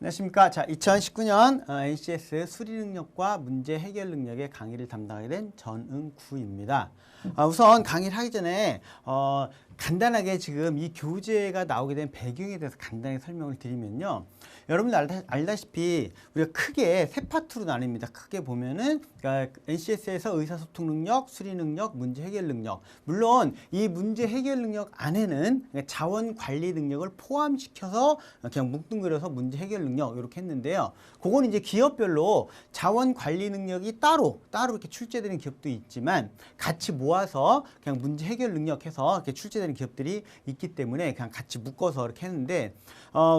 안녕하십니까. 자, 2019년 NCS 수리 능력과 문제 해결 능력의 강의를 담당하게 된 전응구입니다. 우선 강의를 하기 전에 간단하게 지금 이 교재가 나오게 된 배경에 대해서 간단히 설명을 드리면요. 여러분들 알다시피 우리가 크게 세 파트로 나뉩니다. 크게 보면은 그러니까 NCS에서 의사소통 능력, 수리 능력, 문제 해결 능력. 물론 이 문제 해결 능력 안에는 자원 관리 능력을 포함시켜서 그냥 뭉뚱그려서 문제 해결 능력 이렇게 했는데요. 그건 이제 기업별로 자원 관리 능력이 따로 이렇게 출제되는 기업도 있지만 같이 모아서 그냥 문제 해결 능력 해서 이렇게 출제되는 기업들이 있기 때문에 그냥 같이 묶어서 이렇게 했는데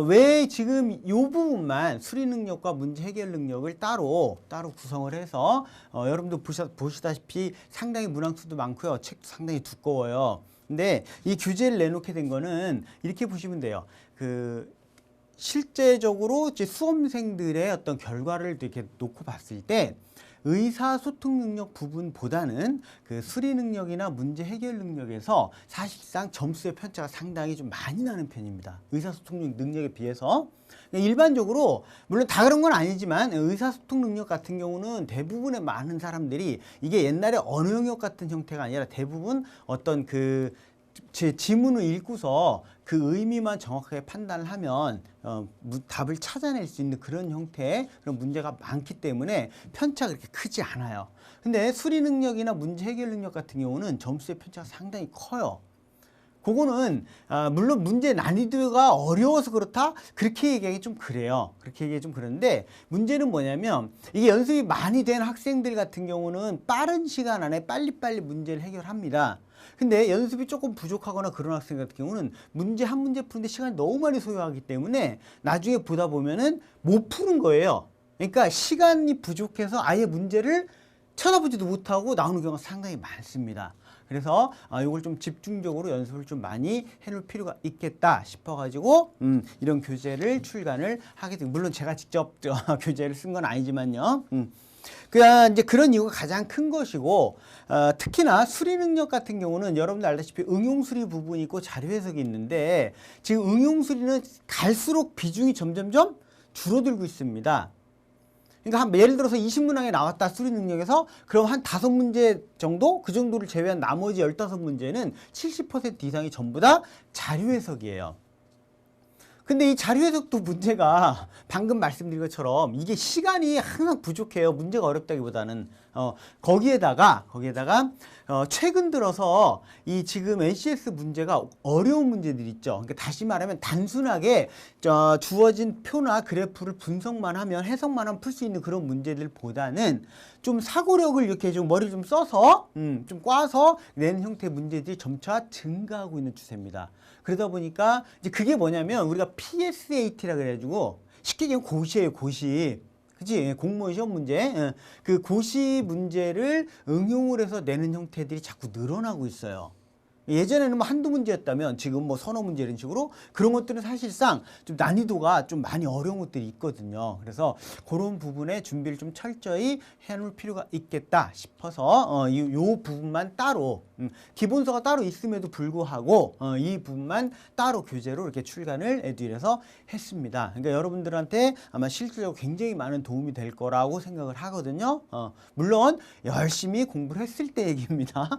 왜 지금 이 부분만 수리 능력과 문제 해결 능력을 따로 구성을 해서 여러분도 보시다시피 상당히 문항수도 많고요. 책도 상당히 두꺼워요. 근데 이 교재를 내놓게 된 거는 이렇게 보시면 돼요. 실제적으로 이제 수험생들의 어떤 결과를 이렇게 놓고 봤을 때 의사소통 능력 부분보다는 그 수리 능력이나 문제 해결 능력에서 사실상 점수의 편차가 상당히 좀 많이 나는 편입니다. 의사소통 능력에 비해서. 일반적으로 물론 다 그런 건 아니지만 의사소통 능력 같은 경우는 대부분의 많은 사람들이 이게 옛날에 언어 영역 같은 형태가 아니라 대부분 어떤 제 지문을 읽고서 그 의미만 정확하게 판단을 하면 답을 찾아낼 수 있는 그런 형태의 그런 문제가 많기 때문에 편차가 그렇게 크지 않아요. 근데 수리 능력이나 문제 해결 능력 같은 경우는 점수의 편차가 상당히 커요. 그거는 물론 문제 난이도가 어려워서 그렇다 그렇게 얘기하기 좀 그래요. 그렇게 얘기하기 좀 그런데 문제는 뭐냐면 이게 연습이 많이 된 학생들 같은 경우는 빠른 시간 안에 빨리빨리 문제를 해결합니다. 근데 연습이 조금 부족하거나 그런 학생 같은 경우는 문제 한 문제 푸는데 시간이 너무 많이 소요하기 때문에 나중에 보다 보면은 못 푸는 거예요. 그러니까 시간이 부족해서 아예 문제를 쳐다보지도 못하고 나오는 경우가 상당히 많습니다. 그래서 이걸 좀 집중적으로 연습을 좀 많이 해놓을 필요가 있겠다 싶어가지고 이런 교재를 출간을 하게 됩니다. 물론 제가 직접 교재를 쓴 건 아니지만요. 그냥 이제 그런 이유가 가장 큰 것이고 특히나 수리 능력 같은 경우는 여러분들 알다시피 응용 수리 부분이 있고 자료 해석이 있는데 지금 응용 수리는 갈수록 비중이 점점점 줄어들고 있습니다. 그러니까 예를 들어서 20문항에 나왔다 수리 능력에서 그럼 한 5문제 정도 그 정도를 제외한 나머지 15문제는 70% 이상이 전부 다 자료 해석이에요. 근데 이 자료 해석도 문제가 방금 말씀드린 것처럼 이게 시간이 항상 부족해요. 문제가 어렵다기보다는 거기에다가 최근 들어서 이 지금 NCS 문제가 어려운 문제들 있죠. 그러니까 다시 말하면 단순하게 주어진 표나 그래프를 분석만 하면 해석만 하면 풀 수 있는 그런 문제들보다는 좀 사고력을 이렇게 좀 머리를 좀 써서 좀 꽈서 내는 형태의 문제들이 점차 증가하고 있는 추세입니다. 그러다 보니까 이제 그게 뭐냐면 우리가 PSAT라 그래가지고 쉽게 얘기하면 고시예요, 고시. 그치? 공무원 시험 문제. 그 고시 문제를 응용을 해서 내는 형태들이 자꾸 늘어나고 있어요. 예전에는 뭐 한두 문제였다면 지금 뭐 서너 문제 이런 식으로 그런 것들은 사실상 좀 난이도가 좀 많이 어려운 것들이 있거든요. 그래서 그런 부분에 준비를 좀 철저히 해놓을 필요가 있겠다 싶어서 요 부분만 따로 기본서가 따로 있음에도 불구하고 이 부분만 따로 교재로 이렇게 출간을 에듀윌에서 했습니다. 그러니까 여러분들한테 아마 실질적으로 굉장히 많은 도움이 될 거라고 생각을 하거든요. 물론 열심히 공부를 했을 때 얘기입니다.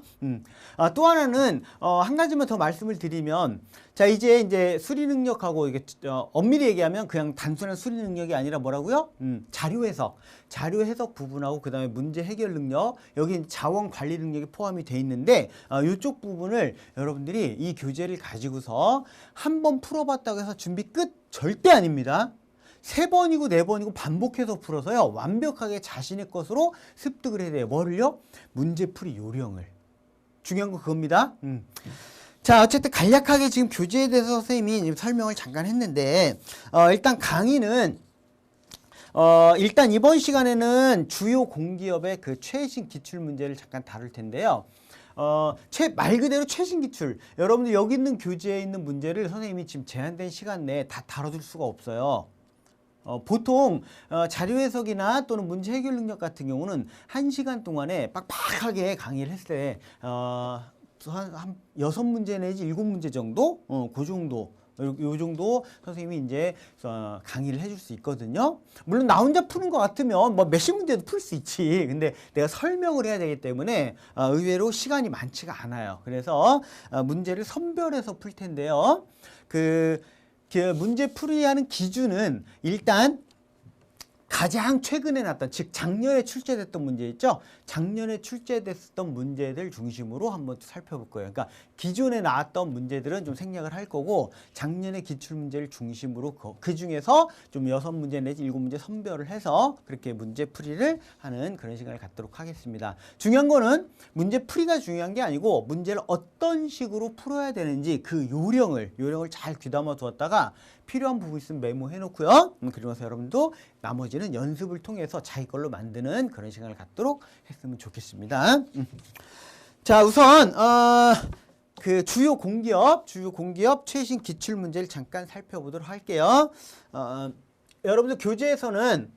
또 하나는 한 가지만 더 말씀을 드리면 자 이제 수리 능력하고 이게 엄밀히 얘기하면 그냥 단순한 수리 능력이 아니라 뭐라고요? 자료 해석 부분하고 그다음에 문제 해결 능력 여기 자원 관리 능력이 포함이 돼 있는데 이쪽 부분을 여러분들이 이 교재를 가지고서 한번 풀어봤다고 해서 준비 끝 절대 아닙니다. 3번이고 4번이고 반복해서 풀어서요 완벽하게 자신의 것으로 습득을 해야 돼요. 뭐를요? 문제풀이 요령을. 중요한 건 그겁니다. 자, 어쨌든 간략하게 지금 교재에 대해서 선생님이 설명을 잠깐 했는데, 일단 강의는, 일단 이번 시간에는 주요 공기업의 그 최신 기출 문제를 잠깐 다룰 텐데요. 말 그대로 최신 기출. 여러분들 여기 있는 교재에 있는 문제를 선생님이 지금 제한된 시간 내에 다 다뤄줄 수가 없어요. 보통 자료 해석이나 또는 문제 해결 능력 같은 경우는 1시간 동안에 빡빡하게 강의를 했을 때 한 6문제 내지 7문제 정도? 그 정도 요 정도 선생님이 이제 강의를 해줄 수 있거든요. 물론 나 혼자 푸는 것 같으면 뭐 몇십 문제도 풀 수 있지. 근데 내가 설명을 해야 되기 때문에 의외로 시간이 많지가 않아요. 그래서 문제를 선별해서 풀 텐데요. 그 문제 풀이하는 기준은 일단 가장 최근에 났던, 즉 작년에 출제됐던 문제 있죠? 작년에 출제됐었던 문제들 중심으로 한번 살펴볼 거예요. 그러니까 기존에 나왔던 문제들은 좀 생략을 할 거고, 작년의 기출문제를 중심으로 그 중에서 좀 6문제 내지 7문제 선별을 해서 그렇게 문제 풀이를 하는 그런 시간을 갖도록 하겠습니다. 중요한 거는 문제 풀이가 중요한 게 아니고, 문제를 어떤 식으로 풀어야 되는지 그 요령을 잘 귀담아 두었다가 필요한 부분 있으면 메모해 놓고요. 그리고 나서 여러분도 나머지는 연습을 통해서 자기 걸로 만드는 그런 시간을 갖도록 했으면 좋겠습니다. 자, 우선 그 주요 공기업 최신 기출 문제를 잠깐 살펴보도록 할게요. 여러분들 교재에서는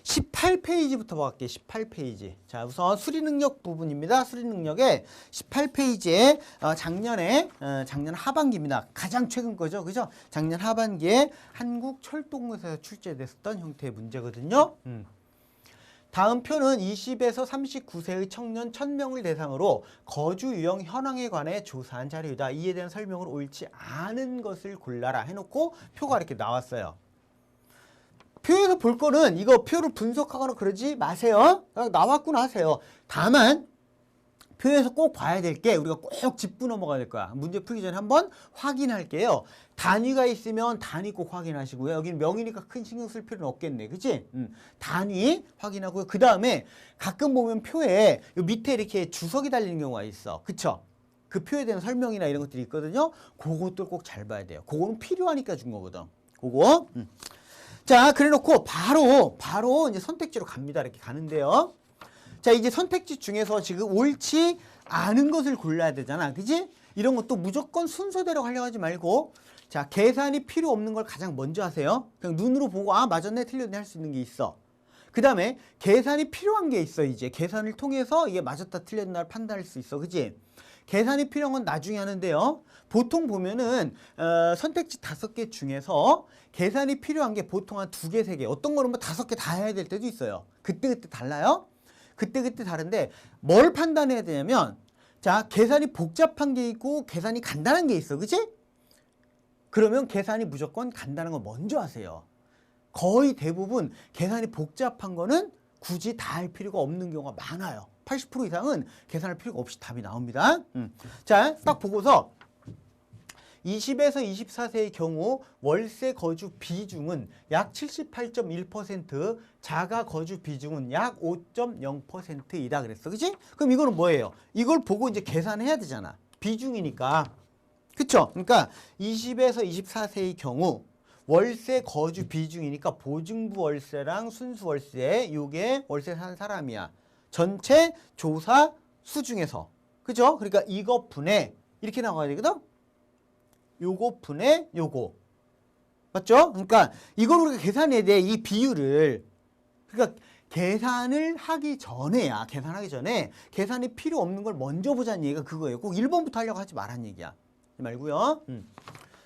18페이지부터 볼게요. 18페이지. 자, 우선 수리능력 부분입니다. 수리능력의 18페이지에 작년 하반기입니다. 가장 최근 거죠. 그죠? 작년 하반기에 한국철도공사에서 출제됐었던 형태의 문제거든요. 다음 표는 20에서 39세의 청년 1000명을 대상으로 거주 유형 현황에 관해 조사한 자료이다. 이에 대한 설명을 옳지 않은 것을 골라라 해놓고 표가 이렇게 나왔어요. 표에서 볼 거는 이거 표를 분석하거나 그러지 마세요. 그냥 나왔구나 하세요. 다만 표에서 꼭 봐야 될 게, 우리가 꼭 짚고 넘어가야 될 거야. 문제 풀기 전에 한번 확인할게요. 단위가 있으면 단위 꼭 확인하시고요. 여기는 명이니까 큰 신경 쓸 필요는 없겠네. 그치? 단위 확인하고요. 그 다음에 가끔 보면 표에 요 밑에 이렇게 주석이 달리는 경우가 있어. 그쵸? 그 표에 대한 설명이나 이런 것들이 있거든요. 그것도 꼭 잘 봐야 돼요. 그거는 필요하니까 준 거거든. 그거. 자, 그래 놓고 바로 이제 선택지로 갑니다. 이렇게 가는데요. 자, 이제 선택지 중에서 지금 옳지 않은 것을 골라야 되잖아. 그지? 이런 것도 무조건 순서대로 하려고 하지 말고, 자, 계산이 필요 없는 걸 가장 먼저 하세요. 그냥 눈으로 보고, 아, 맞았네, 틀렸네 할 수 있는 게 있어. 그 다음에 계산이 필요한 게 있어. 이제 계산을 통해서 이게 맞았다 틀렸나를 판단할 수 있어. 그지? 계산이 필요한 건 나중에 하는데요. 보통 보면은 선택지 5개 중에서 계산이 필요한 게 보통 한 2개, 3개, 어떤 거는 뭐 5개 다 해야 될 때도 있어요. 그때그때 달라요. 그때그때 다른데 뭘 판단해야 되냐면, 자, 계산이 복잡한 게 있고 계산이 간단한 게 있어. 그치? 그러면 계산이 무조건 간단한 거 먼저 하세요. 거의 대부분 계산이 복잡한 거는 굳이 다 할 필요가 없는 경우가 많아요. 80% 이상은 계산할 필요가 없이 답이 나옵니다. 자, 딱 보고서 20에서 24세의 경우 월세 거주 비중은 약 78.1%, 자가 거주 비중은 약 5.0%이다 그랬어. 그치? 그럼 이거는 뭐예요? 이걸 보고 이제 계산해야 되잖아. 비중이니까. 그쵸? 그러니까 20에서 24세의 경우 월세 거주 비중이니까 보증부 월세랑 순수 월세, 요게 월세 사는 사람이야. 전체 조사 수 중에서. 그죠? 그러니까 이거 분해 이렇게 나와야 되거든? 요거 분해 요거. 맞죠? 그러니까 이걸 우리가 계산해야 돼. 이 비율을. 그러니까 계산을 하기 전에야. 계산하기 전에 계산이 필요 없는 걸 먼저 보자는 얘기가 그거예요. 꼭 1번부터 하려고 하지 말란 얘기야. 말고요.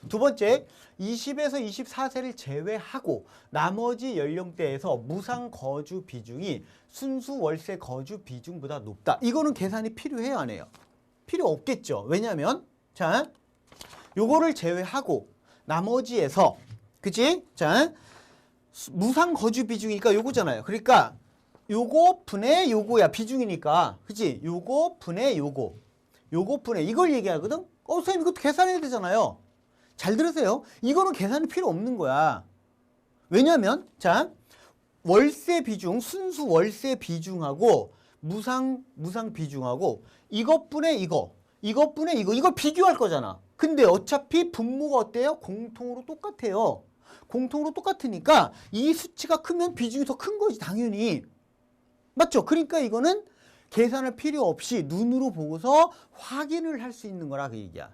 두 번째, 20에서 24세를 제외하고 나머지 연령대에서 무상 거주 비중이 순수 월세 거주 비중보다 높다. 이거는 계산이 필요해요, 안 해요? 필요 없겠죠. 왜냐하면 자, 요거를 제외하고 나머지에서, 그치? 자, 무상 거주 비중이니까 요거잖아요. 그러니까 요거 분의 요거야. 비중이니까. 그치? 요거 분의 요거. 요거 분의 이걸 얘기하거든? 선생님 이것도 계산해야 되잖아요. 잘 들으세요. 이거는 계산이 필요 없는 거야. 왜냐면 자, 월세 비중, 순수 월세 비중하고 무상 비중하고 이것분의 이거, 이것분의 이거, 이걸 비교할 거잖아. 근데 어차피 분모가 어때요? 공통으로 똑같아요. 공통으로 똑같으니까 이 수치가 크면 비중이 더 큰 거지, 당연히. 맞죠? 그러니까 이거는 계산할 필요 없이 눈으로 보고서 확인을 할 수 있는 거라 그 얘기야.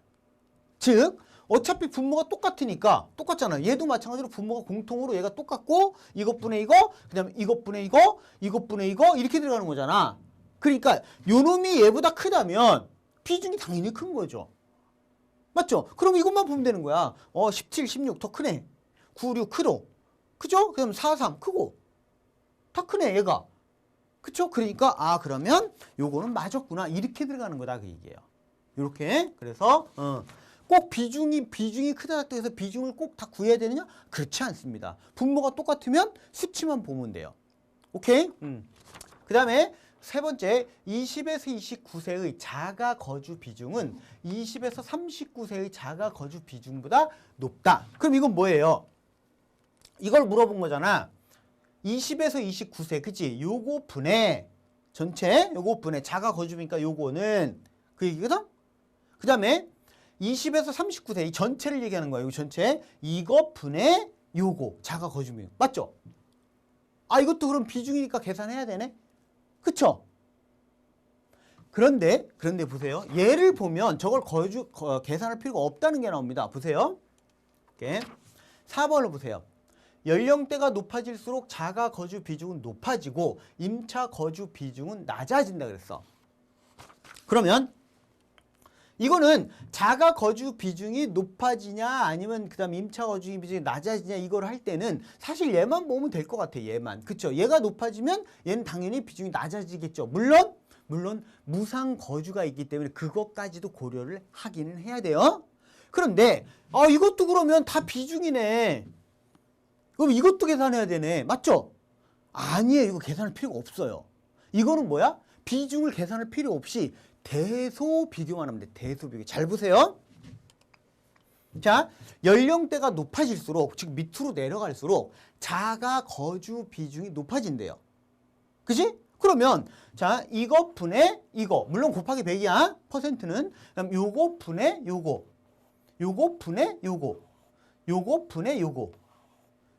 즉 어차피 분모가 똑같으니까 똑같잖아. 얘도 마찬가지로 분모가 공통으로 얘가 똑같고 이것분의 이거, 그 다음에 이것분의 이거, 이것분의 이거 이렇게 들어가는 거잖아. 그러니까 요놈이 얘보다 크다면 비중이 당연히 큰 거죠. 맞죠? 그럼 이것만 보면 되는 거야. 17, 16 더 크네. 9, 6 크도. 그죠? 그럼 4, 3 크고. 다 크네, 얘가. 그쵸? 그러니까, 그러면 요거는 맞았구나. 이렇게 들어가는 거다, 그 얘기예요. 요렇게. 그래서, 꼭 비중이 크다 작다 해서 비중을 꼭 다 구해야 되느냐? 그렇지 않습니다. 분모가 똑같으면 수치만 보면 돼요. 오케이? 그 다음에 세 번째, 20에서 29세의 자가 거주 비중은 20에서 39세의 자가 거주 비중보다 높다. 그럼 이건 뭐예요? 이걸 물어본 거잖아. 20에서 29세, 그치? 요거 분의, 전체, 요거 분의 자가 거주니까 요거는 그 얘기거든? 그 다음에 20에서 39세, 이 전체를 얘기하는 거예요. 이 전체. 이거 분의 요거, 자가 거주비. 맞죠? 이것도 그럼 비중이니까 계산해야 되네? 그쵸? 그런데 보세요. 얘를 보면 저걸 계산할 필요가 없다는 게 나옵니다. 보세요. 이렇게. 4번을 보세요. 연령대가 높아질수록 자가 거주 비중은 높아지고 임차 거주 비중은 낮아진다 그랬어. 그러면 이거는 자가 거주 비중이 높아지냐 아니면 그다음 임차 거주 비중이 낮아지냐 이걸 할 때는 사실 얘만 보면 될 것 같아. 얘만. 그쵸? 얘가 높아지면 얘는 당연히 비중이 낮아지겠죠. 물론 무상 거주가 있기 때문에 그것까지도 고려를 하기는 해야 돼요. 그런데 이것도 그러면 다 비중이네. 그럼 이것도 계산해야 되네. 맞죠? 아니에요. 이거 계산할 필요가 없어요. 이거는 뭐야? 비중을 계산할 필요 없이 대소 비교만 하면 돼. 대소 비교. 잘 보세요. 자, 연령대가 높아질수록, 즉 밑으로 내려갈수록 자가 거주 비중이 높아진대요. 그지? 그러면 자, 이거 분의 이거. 물론 곱하기 100이야. 퍼센트는. 그럼 요거 분의 요거. 요거 분의 요거. 요거 분의 요거.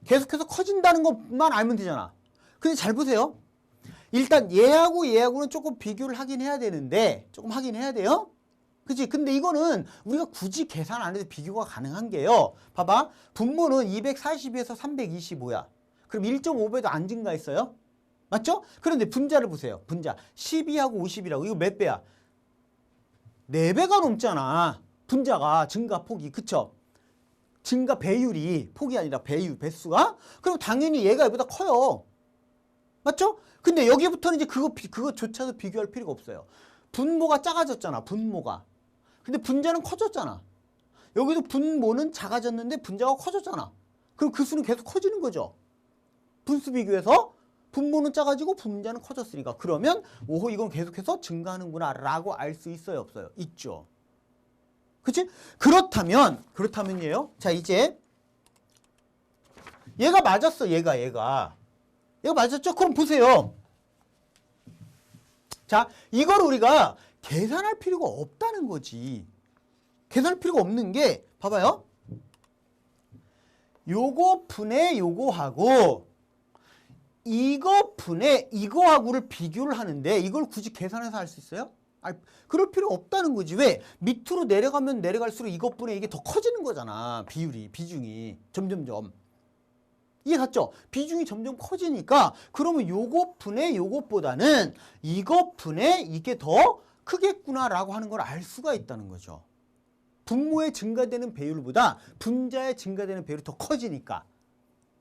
계속해서 커진다는 것만 알면 되잖아. 근데 잘 보세요. 일단 얘하고는 조금 비교를 하긴 해야 되는데 조금 하긴 해야 돼요. 그치? 근데 이거는 우리가 굳이 계산 안 해도 비교가 가능한 게요. 봐봐. 분모는 242에서 325야. 그럼 1.5배도 안 증가했어요? 맞죠? 그런데 분자를 보세요. 분자. 12하고 50이라고. 이거 몇 배야? 4배가 넘잖아. 분자가 증가폭이. 그쵸? 증가 배율이 폭이 아니라 배수가. 그럼 당연히 얘가 얘보다 커요. 맞죠? 근데 여기부터는 이제 그거조차도 비교할 필요가 없어요. 분모가 작아졌잖아. 분모가. 근데 분자는 커졌잖아. 여기도 분모는 작아졌는데 분자가 커졌잖아. 그럼 그 수는 계속 커지는 거죠. 분수 비교해서 분모는 작아지고 분자는 커졌으니까. 그러면 오호 이건 계속해서 증가하는구나 라고 알 수 있어요? 없어요? 있죠. 그치? 그렇다면이에요. 자, 이제 얘가 맞았어. 얘가 맞았죠? 그럼 보세요. 자, 이걸 우리가 계산할 필요가 없다는 거지. 계산할 필요가 없는 게 봐봐요. 요거 분의 요거하고 이거 분의 이거하고를 비교를 하는데 이걸 굳이 계산해서 할 수 있어요? 그럴 필요 없다는 거지. 왜? 밑으로 내려가면 내려갈수록 이것분의 이게 더 커지는 거잖아. 비중이 점점점. 이해 갔죠? 비중이 점점 커지니까 그러면 요것 분의 요것보다는 이것 분의 이게 더 크겠구나라고 하는 걸 알 수가 있다는 거죠. 분모의 증가되는 배율보다 분자의 증가되는 배율이 더 커지니까.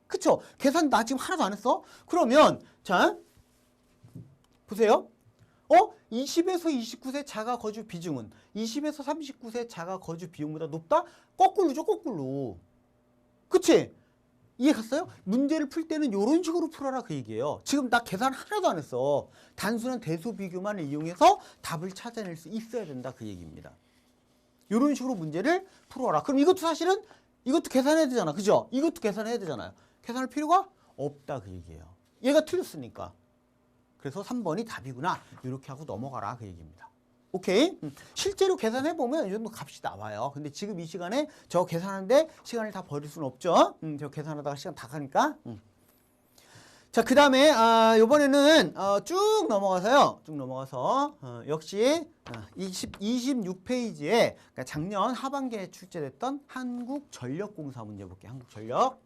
그쵸? 계산 나 지금 하나도 안 했어? 그러면 자 보세요. 20에서 29세 자가 거주 비중은 20에서 39세 자가 거주 비용보다 높다? 거꾸로죠, 거꾸로. 그치? 이해 갔어요? 문제를 풀 때는 이런 식으로 풀어라 그 얘기예요. 지금 나 계산 하나도 안 했어. 단순한 대소 비교만 이용해서 답을 찾아낼 수 있어야 된다 그 얘기입니다. 이런 식으로 문제를 풀어라. 그럼 이것도 사실은 이것도 계산해야 되잖아. 그죠? 이것도 계산해야 되잖아요. 계산할 필요가 없다 그 얘기예요. 얘가 틀렸으니까. 그래서 3번이 답이구나. 이렇게 하고 넘어가라 그 얘기입니다. 오케이? 실제로 계산해보면 이 정도 값이 나와요. 근데 지금 이 시간에 저 계산하는데 시간을 다 버릴 수는 없죠. 저 계산하다가 시간 다 가니까. 자, 그 다음에 이번에는 쭉 넘어가서요. 역시 26페이지에 그러니까 작년 하반기에 출제됐던 한국전력공사 문제 볼게요. 한국전력.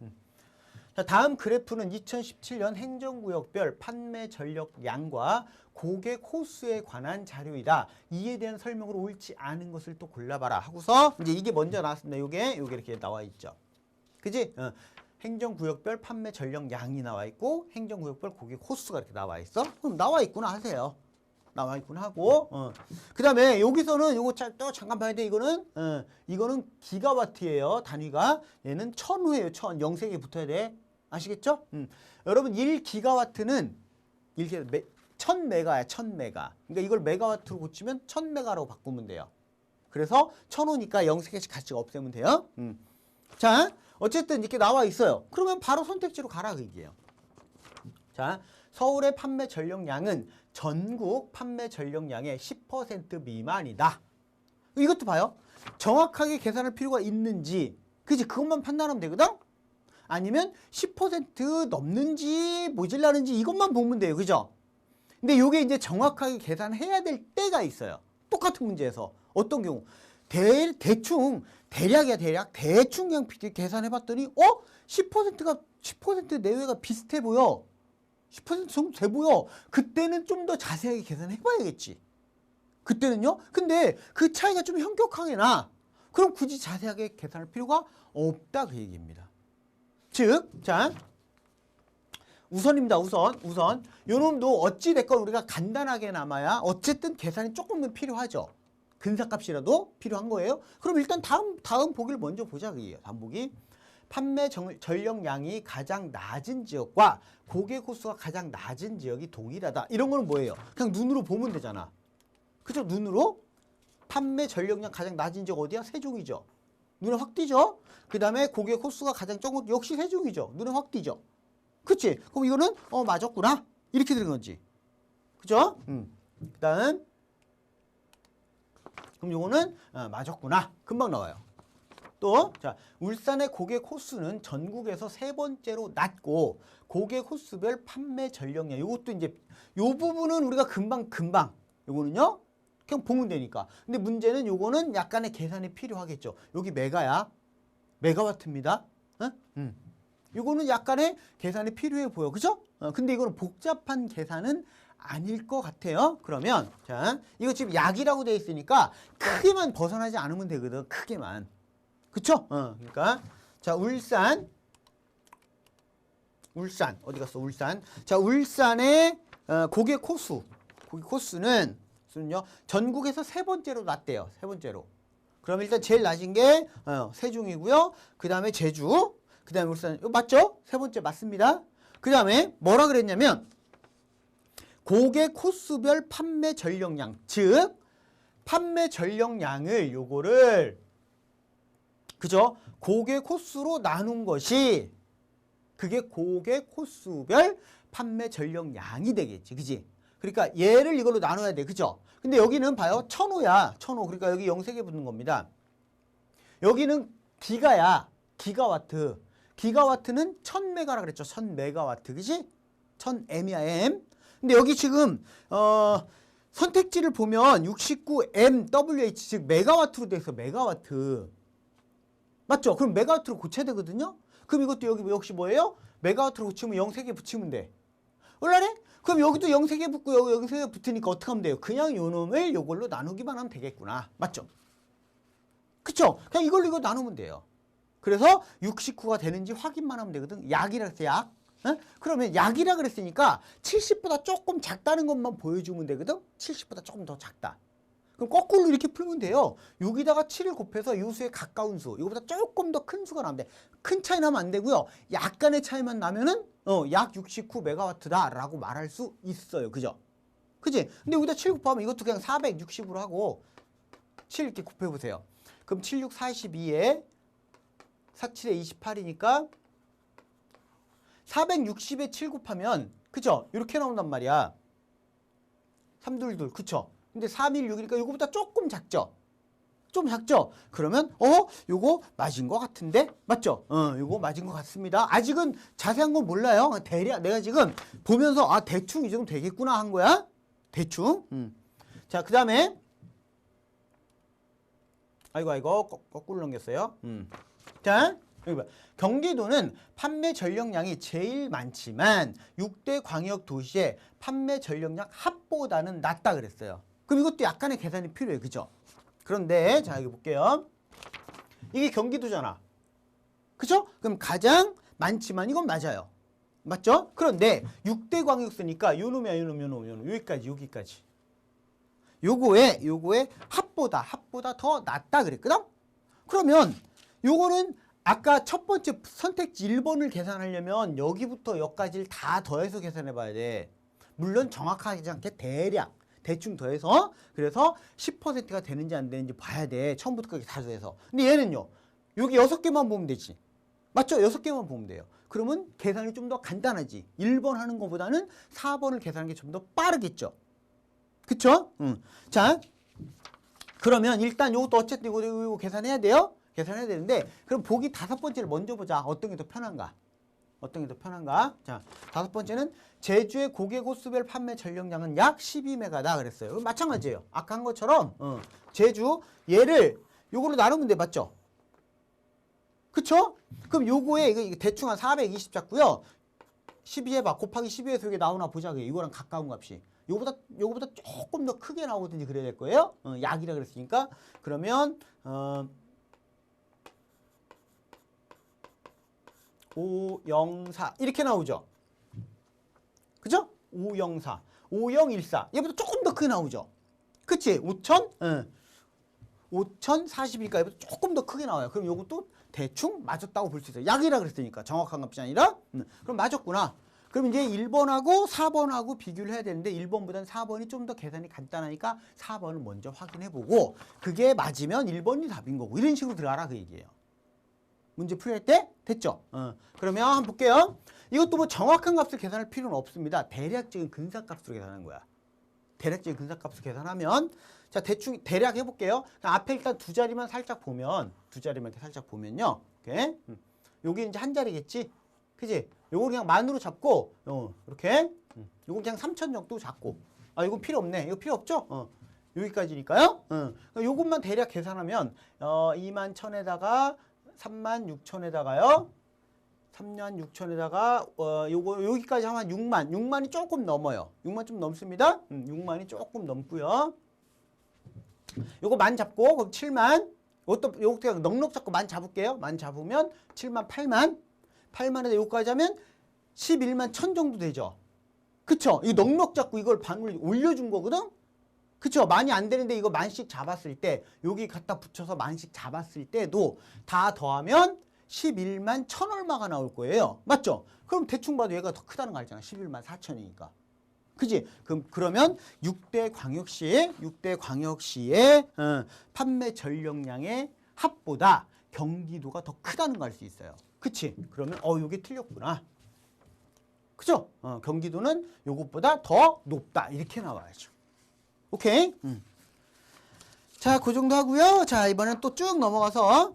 자, 다음 그래프는 2017년 행정구역별 판매 전력량과 고객 호수에 관한 자료이다. 이에 대한 설명으로 옳지 않은 것을 또 골라봐라 하고서 이제 이게 먼저 나왔습니다. 요게 이렇게 나와 있죠. 그지? 행정구역별 판매 전력량이 나와 있고 행정구역별 고객 호수가 이렇게 나와 있어. 그럼 나와 있구나 하세요. 나와 있구나 하고 그 다음에 여기서는 요거 또 잠깐 봐야 돼. 이거는 기가와트예요. 단위가 얘는 1000호예요. 1000 영색이 붙어야 돼. 아시겠죠? 여러분 1기가와트는 1000메가야 1000메가. 그러니까 이걸 메가와트로 고치면 1000메가라고 바꾸면 돼요. 그래서 1000호니까 0개씩 가치가 없애면 돼요. 자, 어쨌든 이렇게 나와 있어요. 그러면 바로 선택지로 가라 그 얘기예요. 자, 서울의 판매 전력량은 전국 판매 전력량의 10% 미만이다. 이것도 봐요. 정확하게 계산할 필요가 있는지, 그지? 그것만 판단하면 되거든? 아니면 10% 넘는지 모질라는지 이것만 보면 돼요. 그죠? 근데 이게 이제 정확하게 계산해야 될 때가 있어요. 똑같은 문제에서. 어떤 경우? 대충, 대략이야, 대충 그냥 계산해봤더니, 10% 내외가 비슷해 보여. 10% 정도 돼 보여. 그때는 좀 더 자세하게 계산해봐야겠지. 그때는요? 근데 그 차이가 좀 현격하게 나. 그럼 굳이 자세하게 계산할 필요가 없다. 그 얘기입니다. 즉, 자, 우선입니다. 우선. 요 놈도 어찌됐건 우리가 간단하게 남아야 어쨌든 계산이 조금은 필요하죠. 근사값이라도 필요한 거예요. 그럼 일단 다음 보기를 먼저 보자. 그게요. 다음 보기. 판매 전력량이 가장 낮은 지역과 고객 호수가 가장 낮은 지역이 동일하다. 이런 거는 뭐예요? 그냥 눈으로 보면 되잖아. 그죠? 눈으로 판매 전력량 가장 낮은 지역 어디야? 세종이죠. 눈에 확 띄죠? 그 다음에 고객 호수가 가장 적은 역시 세종이죠. 눈에 확 띄죠. 그치? 그럼 이거는 맞았구나. 이렇게 되는 건지. 그죠? 그 다음 그럼 요거는 맞았구나. 금방 나와요. 또, 자, 울산의 고객 호수는 전국에서 세 번째로 낮고 고객 호수별 판매 전력량. 요것도 이제 요 부분은 우리가 금방 요거는요. 그냥 보면 되니까. 근데 문제는 요거는 약간의 계산이 필요하겠죠. 여기 메가야. 메가와트입니다. 요거는 약간의 계산이 필요해 보여. 그죠? 근데 이거는 복잡한 계산은 아닐 것 같아요. 그러면 자, 이거 지금 약이라고 돼 있으니까 크게만 벗어나지 않으면 되거든. 크게만. 그쵸? 그러니까 자, 울산 어디 갔어? 울산. 자, 울산의 고객 호수는 전국에서 세 번째로 낮대요. 세 번째로. 그럼 일단 제일 낮은 게 세종이고요. 그 다음에 제주. 그 다음에 울산. 이거 맞죠? 세 번째 맞습니다. 그 다음에 뭐라 그랬냐면 고객 호수별 판매 전력량. 즉 판매 전력량을 요거를 그죠? 고객 호수로 나눈 것이 그게 고객 호수별 판매 전력량이 되겠지. 그지? 그러니까 얘를 이걸로 나눠야 돼. 그죠? 근데 여기는 봐요. 1000호야. 1000호. 그러니까 여기 0색에 붙는 겁니다. 여기는 기가야. 기가와트. 기가와트는 1000메가라 그랬죠. 1000메가와트. 그지? 1000M이야, M. 근데 여기 지금 선택지를 보면 69MWH 즉 메가와트로 돼 있어. 메가와트. 맞죠? 그럼 메가와트로 고쳐야 되거든요? 그럼 이것도 여기 역시 뭐예요? 메가와트로 고치면 0색에 붙이면 돼. 올라래? 그럼 여기도 0색에 붙고 여기 0색에 붙으니까 어떻게 하면 돼요? 그냥 요 놈을 요걸로 나누기만 하면 되겠구나. 맞죠? 그쵸? 그냥 이거 나누면 돼요. 그래서 69가 되는지 확인만 하면 되거든. 약이라 그랬어, 약. 그러면 약이라 그랬으니까 70보다 조금 작다는 것만 보여주면 되거든. 70보다 조금 더 작다. 그럼 거꾸로 이렇게 풀면 돼요. 여기다가 7을 곱해서 요 수에 가까운 수. 이거보다 조금 더 큰 수가 나면 돼. 큰 차이 나면 안 되고요. 약간의 차이만 나면은 약 69메가와트다 라고 말할 수 있어요. 그죠? 그지? 근데 여기다 7 곱하면 이것도 그냥 460으로 하고 7 이렇게 곱해보세요. 그럼 76, 42에 47에 28이니까 460에 7 곱하면 그죠? 이렇게 나온단 말이야. 322 그쵸? 근데 316이니까 이거보다 조금 작죠? 좀 작죠? 그러면 요거 맞은 것 같은데? 맞죠? 요거 맞은 것 같습니다. 아직은 자세한 건 몰라요. 대략 내가 지금 보면서 대충 이 정도 되겠구나 한 거야. 대충. 자, 그 다음에 아이고 거꾸로 넘겼어요. 자, 여기 봐. 경기도는 판매 전력량이 제일 많지만 6대 광역 도시의 판매 전력량 합보다는 낮다 그랬어요. 그럼 이것도 약간의 계산이 필요해요. 그죠? 그런데 자 여기 볼게요. 이게 경기도잖아. 그죠? 그럼 가장 많지만 이건 맞아요. 맞죠? 그런데 6대 광역 쓰니까 요놈이야 요놈 여기까지 요거에 합보다 더 낫다 그랬거든? 그러면 요거는 아까 첫 번째 선택지 1번을 계산하려면 여기부터 여기까지를 다 더해서 계산해 봐야 돼. 물론 정확하지 않게 대충 더해서 그래서 10%가 되는지 안 되는지 봐야 돼. 처음부터 끝까지 다 더해서. 근데 얘는요. 여기 6개만 보면 되지. 맞죠? 6개만 보면 돼요. 그러면 계산이 좀 더 간단하지. 1번 하는 것보다는 4번을 계산하는 게 좀 더 빠르겠죠. 그쵸? 자, 그러면 일단 이것도 어쨌든 이거 계산해야 돼요. 계산해야 되는데 그럼 보기 5번째를 먼저 보자. 어떤 게 더 편한가? 자, 5번째는 제주의 고객호수별 판매 전력량은 약 12메가다 그랬어요. 마찬가지예요. 아까 한 것처럼 제주 얘를 요거로 나누면 돼. 맞죠? 그쵸? 그럼 요거에 이거 대충 한 420 잡고요. 12 해봐. 곱하기 12에서 이게 나오나 보자. 이거랑 가까운 값이. 요거보다 조금 더 크게 나오든지 그래야 될 거예요. 약이라 그랬으니까. 그러면 504 이렇게 나오죠. 그죠? 504 5014 얘보다 조금 더 크게 나오죠. 그치? 5040이니까 얘보다 조금 더 크게 나와요. 그럼 요것도 대충 맞았다고 볼 수 있어요. 약이라 그랬으니까 정확한 값이 아니라 그럼 맞았구나. 그럼 이제 1번하고 4번하고 비교를 해야 되는데 1번보다는 4번이 좀 더 계산이 간단하니까 4번을 먼저 확인해보고 그게 맞으면 1번이 답인 거고 이런 식으로 들어가라 그 얘기예요. 문제 풀릴 때 됐죠? 그러면 한번 볼게요. 이것도 뭐 정확한 값을 계산할 필요는 없습니다. 대략적인 근사값으로 계산하는 거야. 대략적인 근사값을 계산하면 자 대충 대략 해볼게요. 앞에 일단 두 자리만 살짝 보면 이렇게 살짝 보면요. 오케이? 여기 이제 한 자리겠지? 그지? 요거 그냥 만으로 잡고 이렇게 요거 그냥 3천 정도 잡고 이거 필요 없네. 이거 필요 없죠? 여기까지니까요. 요것만 대략 계산하면 2만 1천에다가 3만 6천에다가요. 3만 6천에다가 요거 여기까지 하면 6만이 조금 넘어요. 6만 좀 넘습니다. 6만이 조금 넘고요. 요거 만 잡고 그럼 7만. 요것도 그냥 넉넉 잡고 만 잡을게요. 만 잡으면 7만 8만에다 요거까지 하면 11만 1천 정도 되죠. 그쵸? 이거 넉넉 잡고 이걸 반을 올려준 거거든? 그쵸? 많이 안 되는데 이거 만씩 잡았을 때 여기 갖다 붙여서 만씩 잡았을 때도 다 더하면 11만 1천 얼마가 나올 거예요. 맞죠? 그럼 대충 봐도 얘가 더 크다는 거 알잖아. 11만 4천이니까. 그지? 그러면 6대 광역시의 판매 전력량의 합보다 경기도가 더 크다는 걸 알 수 있어요. 그치? 그러면 요게 틀렸구나. 그죠? 경기도는 요것보다 더 높다. 이렇게 나와야죠. 오케이? 자, 그 정도 하고요. 자, 이번엔 또 쭉 넘어가서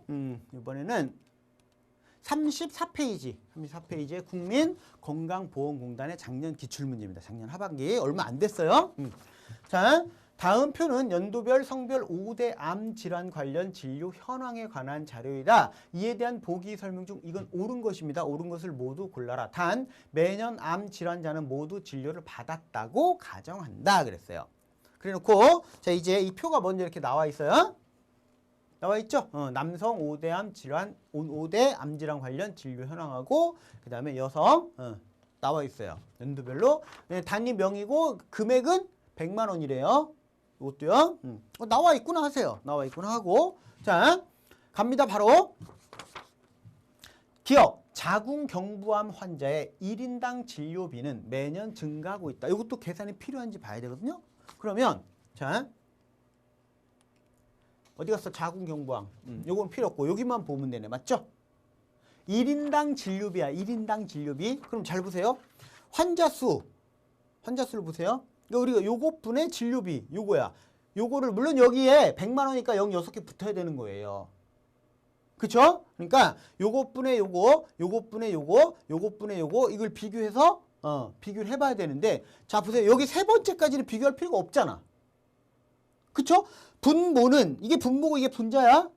이번에는 34페이지의 국민건강보험공단의 작년 기출문제입니다. 작년 하반기 얼마 안 됐어요. 자, 다음 표는 연도별 성별 5대 암 질환 관련 진료 현황에 관한 자료이다. 이에 대한 보기 설명 중 이건 옳은 것입니다. 옳은 것을 모두 골라라. 단 매년 암 질환자는 모두 진료를 받았다고 가정한다 그랬어요. 그래놓고 자 이제 이 표가 먼저 이렇게 나와 있어요. 나와 있죠? 남성 5대 암 질환 5대 암 질환 관련 진료 현황하고 그다음에 여성 나와 있어요. 연도별로 단위명이고 금액은 100만 원이래요. 이것도요. 나와 있구나 하세요. 나와 있구나 하고 자 갑니다. 바로 기억 자궁경부암 환자의 1인당 진료비는 매년 증가하고 있다. 이것도 계산이 필요한지 봐야 되거든요. 그러면 자 어디 갔어? 자궁경부암. 요건 필요 없고 여기만 보면 되네. 맞죠? 1인당 진료비야. 1인당 진료비. 그럼 잘 보세요. 환자수를 보세요. 우리가 요것 분의 진료비 요거야. 요거를 물론 여기에 100만 원이니까 6개 붙어야 되는 거예요. 그쵸? 그러니까 요것 분의 요거, 요것 분의 요거, 요것 분의 요거 이걸 비교해서 비교를 해봐야 되는데 자 보세요. 여기 세 번째까지는 비교할 필요가 없잖아. 그쵸? 분모는 이게 분모고 이게 분자야.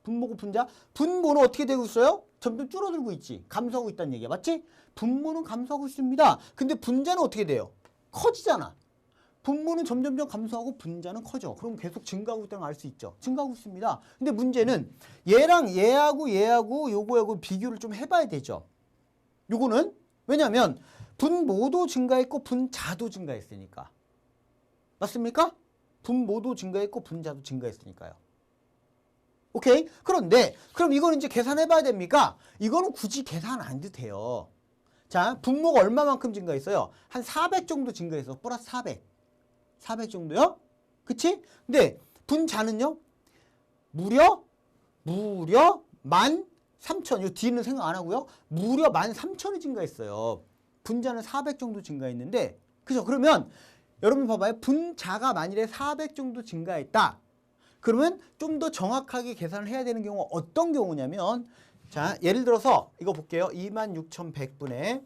분모고 분자. 분모는 어떻게 되고 있어요? 점점 줄어들고 있지. 감소하고 있다는 얘기야. 맞지? 분모는 감소하고 있습니다. 근데 분자는 어떻게 돼요? 커지잖아. 분모는 점점점 감소하고 분자는 커져. 그럼 계속 증가하고 있다는 걸 알 수 있죠. 증가하고 있습니다. 근데 문제는 얘랑 얘하고 요거하고 비교를 좀 해봐야 되죠. 요거는 왜냐면 분모도 증가했고 분자도 증가했으니까. 맞습니까? 분모도 증가했고 분자도 증가했으니까요. 오케이? 그런데 그럼 이거는 이제 계산해봐야 됩니까? 이거는 굳이 계산 안 해도 돼요. 자, 분모가 얼마만큼 증가했어요? 한 400 정도 증가해서 플러스 400. 400 정도요? 그치? 근데 분자는요? 무려 13,000. 요 뒤는 생각 안 하고요. 무려 13,000이 증가했어요. 분자는 400 정도 증가했는데, 그죠? 그러면 여러분 봐봐요. 분자가 만일에 400 정도 증가했다. 그러면 좀 더 정확하게 계산을 해야 되는 경우가 어떤 경우냐면, 자, 예를 들어서 이거 볼게요. 26,100분의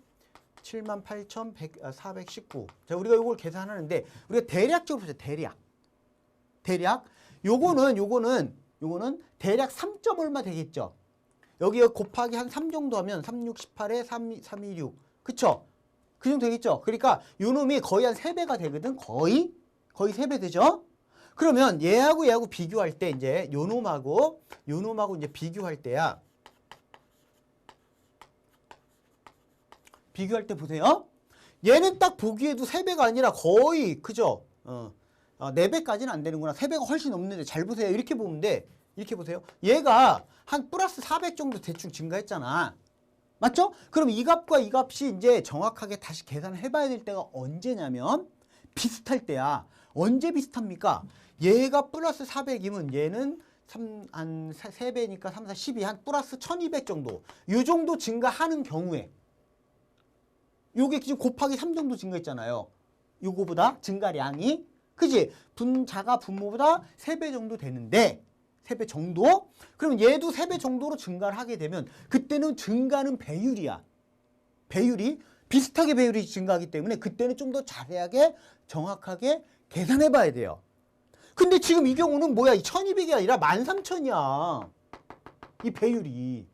78,419. 자, 우리가 이걸 계산하는데 우리가 대략적으로 보자. 대략. 요거는 대략 3점 얼마 되겠죠. 여기 곱하기 한 3 정도 하면 36, 18에 326. 그쵸? 그 정도 되겠죠. 그러니까 요 놈이 거의 한 3배가 되거든. 거의 3배 되죠. 그러면 얘하고 비교할 때 이제 요 놈하고 이제 비교할 때야. 비교할 때 보세요. 얘는 딱 보기에도 3배가 아니라 거의, 그죠? 4배까지는 안 되는구나. 3배가 훨씬 넘는데 잘 보세요. 이렇게 보면 돼. 이렇게 보세요. 얘가 한 플러스 400 정도 대충 증가했잖아. 맞죠? 그럼 이 값과 이 값이 이제 정확하게 다시 계산을 해봐야 될 때가 언제냐면 비슷할 때야. 언제 비슷합니까? 얘가 플러스 400이면 얘는 한 3배니까 3, 4, 12, 한 플러스 1200 정도. 이 정도 증가하는 경우에 요게 지금 곱하기 3 정도 증가했잖아요. 요거보다 증가량이. 그지? 분자가 분모보다 3배 정도 되는데 3배 정도? 그럼 얘도 3배 정도로 증가를 하게 되면 그때는 증가는 배율이야. 배율이 비슷하게 배율이 증가하기 때문에 그때는 좀 더 자세하게 정확하게 계산해 봐야 돼요. 근데 지금 이 경우는 뭐야? 1200이 아니라 13,000이야. 이 배율이.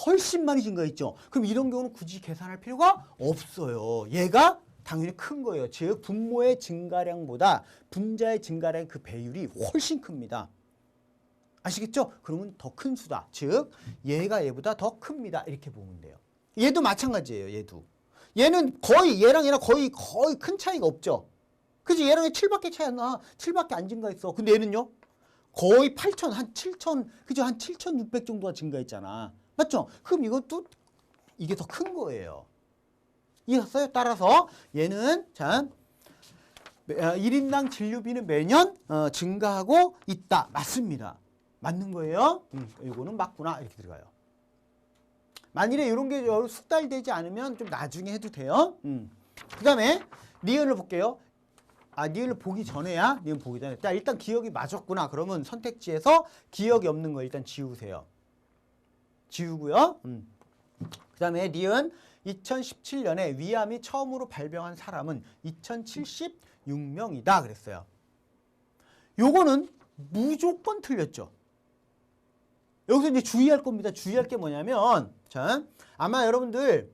훨씬 많이 증가했죠. 그럼 이런 경우는 굳이 계산할 필요가 없어요. 얘가 당연히 큰 거예요. 즉 분모의 증가량보다 분자의 증가량 그 배율이 훨씬 큽니다. 아시겠죠? 그러면 더 큰 수다. 즉 얘가 얘보다 더 큽니다. 이렇게 보면 돼요. 얘도 마찬가지예요. 얘는 거의 얘랑 거의 큰 차이가 없죠. 그지? 얘랑 7밖에 차이 안 나. 7밖에 안 증가했어. 근데 얘는요? 거의 8,000, 한 7,000, 그죠? 한 7,600 정도가 증가했잖아. 맞죠? 그럼 이것도 이게 더 큰 거예요. 이해했어요? 따라서 얘는 자 1인당 진료비는 매년 증가하고 있다. 맞습니다. 맞는 거예요. 이거는 맞구나. 이렇게 들어가요. 만일에 이런 게 숙달되지 않으면 좀 나중에 해도 돼요. 그 다음에 니은을 볼게요. 니은을 보기 전에야. 니은 보기 전에. 자, 일단 기억이 맞았구나. 그러면 선택지에서 기억이 없는 거 일단 지우세요. 지우고요. 그 다음에 니은 2017년에 위암이 처음으로 발병한 사람은 2076명이다 그랬어요. 요거는 무조건 틀렸죠. 여기서 이제 주의할 겁니다. 주의할 게 뭐냐면 자, 아마 여러분들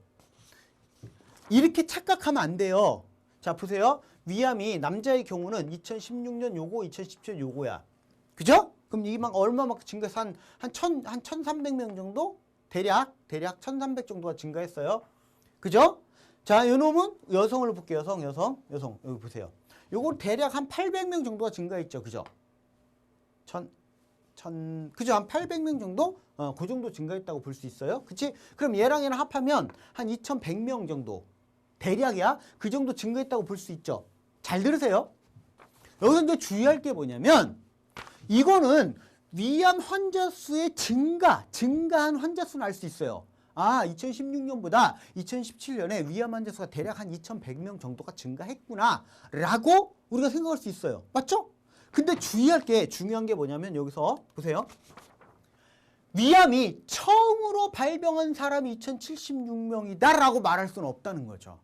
이렇게 착각하면 안 돼요. 자, 보세요. 위암이 남자의 경우는 2016년 요거, 2017년 요거야. 그죠? 그럼 이만 얼마만큼 증가해서 한 1,300명 정도? 대략 1,300 정도가 증가했어요. 그죠? 자, 요 놈은 여성을 볼게요. 여성. 여기 보세요. 요거 대략 한 800명 정도가 증가했죠. 그죠? 그죠? 한 800명 정도? 그 정도 증가했다고 볼 수 있어요. 그치? 그럼 얘랑 합하면 한 2,100명 정도. 대략이야. 그 정도 증가했다고 볼 수 있죠. 잘 들으세요. 여기서 이제 주의할 게 뭐냐면 이거는 위암 환자 수의 증가한 환자 수는 알 수 있어요. 2016년보다 2017년에 위암 환자 수가 대략 한 2,100명 정도가 증가했구나 라고 우리가 생각할 수 있어요. 맞죠? 근데 주의할 게 중요한 게 뭐냐면 여기서 보세요. 위암이 처음으로 발병한 사람이 2,076명이다 라고 말할 수는 없다는 거죠.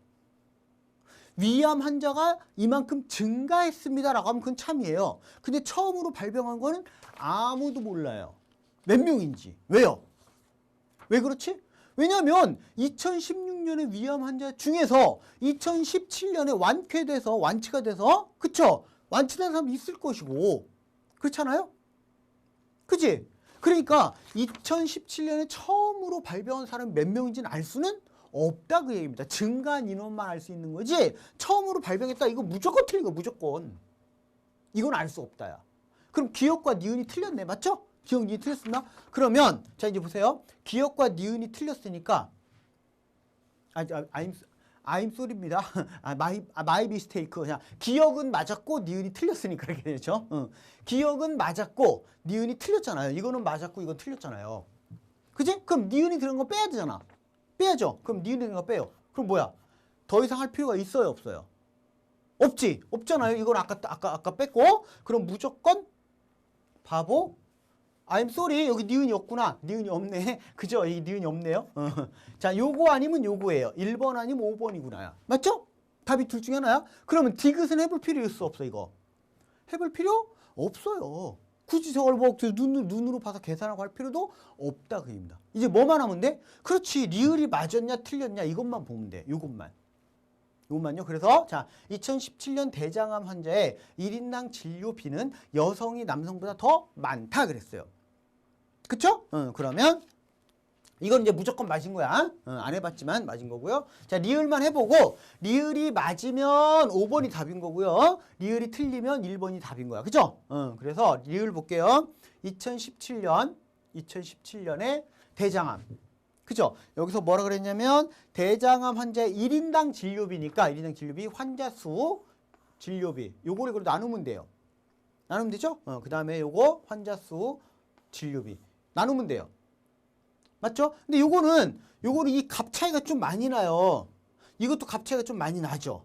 위암 환자가 이만큼 증가했습니다 라고 하면 그건 참이에요. 근데 처음으로 발병한 거는 아무도 몰라요. 몇 명인지. 왜요? 왜 그렇지? 왜냐하면 2016년에 위암 환자 중에서 2017년에 완치가 돼서 그쵸? 완치된 사람이 있을 것이고 그렇잖아요? 그치? 그러니까 2017년에 처음으로 발병한 사람이 몇 명인지는 알 수는 없다 그 얘기입니다. 증가한 인원만 알 수 있는 거지 처음으로 발병했다 이거 무조건 틀린 거 무조건. 이건 알 수 없다야. 그럼 기억과 니은이 틀렸네. 맞죠? 기억, 니은 틀렸습니다. 그러면 자 이제 보세요. 기억과 니은이 틀렸으니까 I'm sorry입니다. my mistake. 그냥 기억은 맞았고 니은이 틀렸으니까 그렇게 되죠. 기억은 맞았고 니은이 틀렸잖아요. 이거는 맞았고 이건 틀렸잖아요. 그지? 그럼 니은이 들은 거 빼야 되잖아. 빼야죠. 그럼 니은이 들은 거 빼요. 그럼 뭐야? 더 이상 할 필요가 있어요, 없어요? 없지. 없잖아요. 이건 아까 뺐고 그럼 무조건 바보 I'm sorry. 여기 니은이 없구나. 니은이 없네. 그죠? 이 니은이 없네요. 자, 요거 아니면 요거예요. 1번 아니면 5번이구나. 맞죠? 답이 둘 중에 하나야. 그러면 디귿은 해볼 필요 있어 없어 이거? 해볼 필요 없어요. 굳이 저걸 뭐 눈으로 봐서 계산하고 할 필요도 없다 그 얘기입니다. 이제 뭐만 하면 돼? 그렇지. 리을이 맞았냐 틀렸냐 이것만 보면 돼. 요것만요. 그래서 자 2017년 대장암 환자의 1인당 진료비는 여성이 남성보다 더 많다 그랬어요. 그쵸? 그러면 이건 이제 무조건 맞은 거야. 안 해봤지만 맞은 거고요. 자 리을만 해보고 리을이 맞으면 5번이 답인 거고요. 리을이 틀리면 1번이 답인 거야. 그죠? 그래서 리을 볼게요. 2017년에 대장암. 그죠? 여기서 뭐라 그랬냐면 대장암 환자의 1인당 진료비니까 1인당 진료비 환자 수 진료비 요거를 그래도 나누면 돼요. 나누면 되죠? 그 다음에 요거 환자 수 진료비 나누면 돼요. 맞죠? 근데 요거는 이 값 차이가 좀 많이 나요. 이것도 값 차이가 좀 많이 나죠.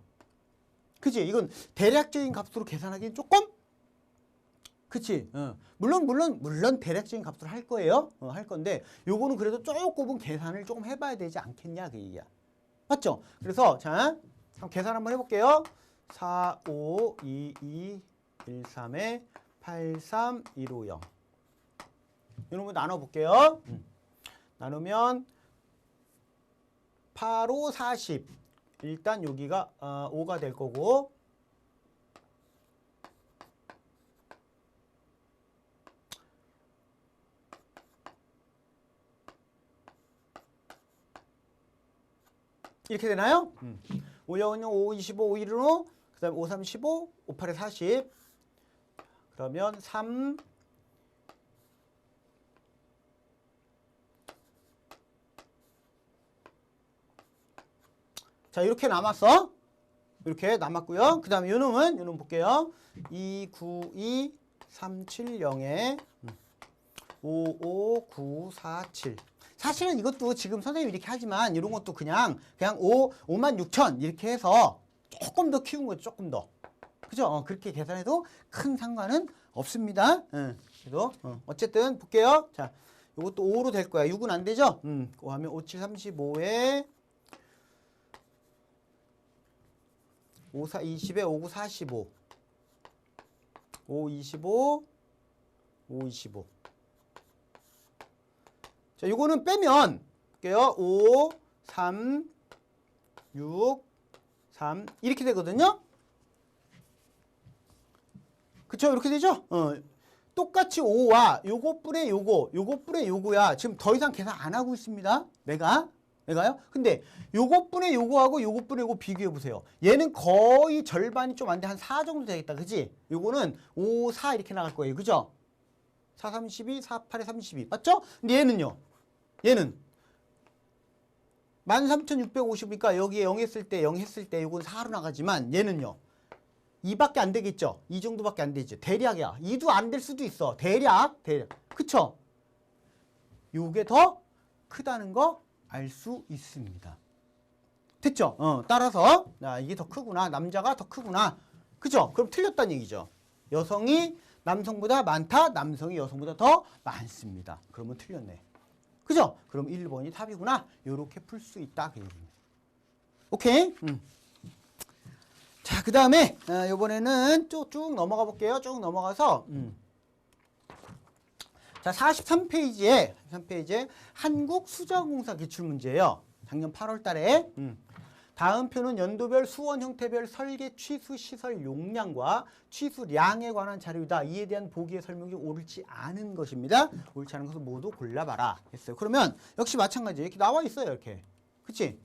그치? 이건 대략적인 값으로 계산하기는 조금 그치? 물론 대략적인 값으로 할 거예요. 할 건데 요거는 그래도 조금은 계산을 조금 해봐야 되지 않겠냐 그 얘기야. 맞죠? 그래서 자 한번 계산 한번 해볼게요. 4, 5, 2, 2, 1, 3에 8, 3, 1, 5, 0 이런 거 나눠볼게요. 나누면 8, 5, 40 일단 여기가 5가 될 거고 이렇게 되나요? 5, 0, 0, 5, 25, 5, 1로 그 다음에 5, 3, 15, 5, 8에 40 그러면 3 자 이렇게 남았어. 이렇게 남았고요. 그 다음에 요놈은 볼게요. 2, 9, 2, 3, 7, 0에 5, 5, 9, 4, 7 사실은 이것도 지금 선생님이 이렇게 하지만 이런 것도 그냥 5만 6천 이렇게 해서 조금 더 키운 거죠. 조금 더. 그죠? 그렇게 계산해도 큰 상관은 없습니다. 그래도 어쨌든 볼게요. 자, 이것도 5로 될 거야. 6은 안 되죠? 그거 하면 5, 7, 35에 5, 4, 20에 5, 9, 45 5, 25 5, 25 자, 요거는 빼면 볼게요. 5, 3, 6, 3 이렇게 되거든요. 그쵸? 이렇게 되죠? 똑같이 5와 요거 뿔에 요거 뿔에 요거야. 지금 더 이상 계산 안 하고 있습니다. 내가요? 근데 요거 뿔에 요거하고 요거 뿔에 요거 비교해 보세요. 얘는 거의 절반이 좀 안 돼. 한 4 정도 되겠다. 그지? 요거는 5, 4 이렇게 나갈 거예요. 그죠? 4, 32, 4, 8에 32. 맞죠? 근데 얘는요. 얘는 13,650이니까 여기에 0 했을 때 요건 4로 나가지만 얘는요. 2밖에 안 되겠죠? 이 정도밖에 안 되죠. 대략이야. 2도 안 될 수도 있어. 대략. 그쵸? 요게 더 크다는 거 알 수 있습니다. 됐죠? 따라서 이게 더 크구나. 남자가 더 크구나. 그죠? 그럼 틀렸다는 얘기죠. 여성이 남성보다 많다. 남성이 여성보다 더 많습니다. 그러면 틀렸네. 그죠? 그럼 1번이 답이구나. 요렇게 풀 수 있다. 그 얘기입니다. 오케이? 자, 그 다음에 요번에는 쭉 넘어가 볼게요. 쭉 넘어가서 자, 43페이지에 한국수자공사 기출문제예요. 작년 8월 달에. 다음 표는 연도별 수원 형태별 설계 취수 시설 용량과 취수량에 관한 자료이다. 이에 대한 보기의 설명이 옳지 않은 것입니다. 옳지 않은 것을 모두 골라봐라 했어요. 그러면 역시 마찬가지 이렇게 나와 있어요. 이렇게. 그치?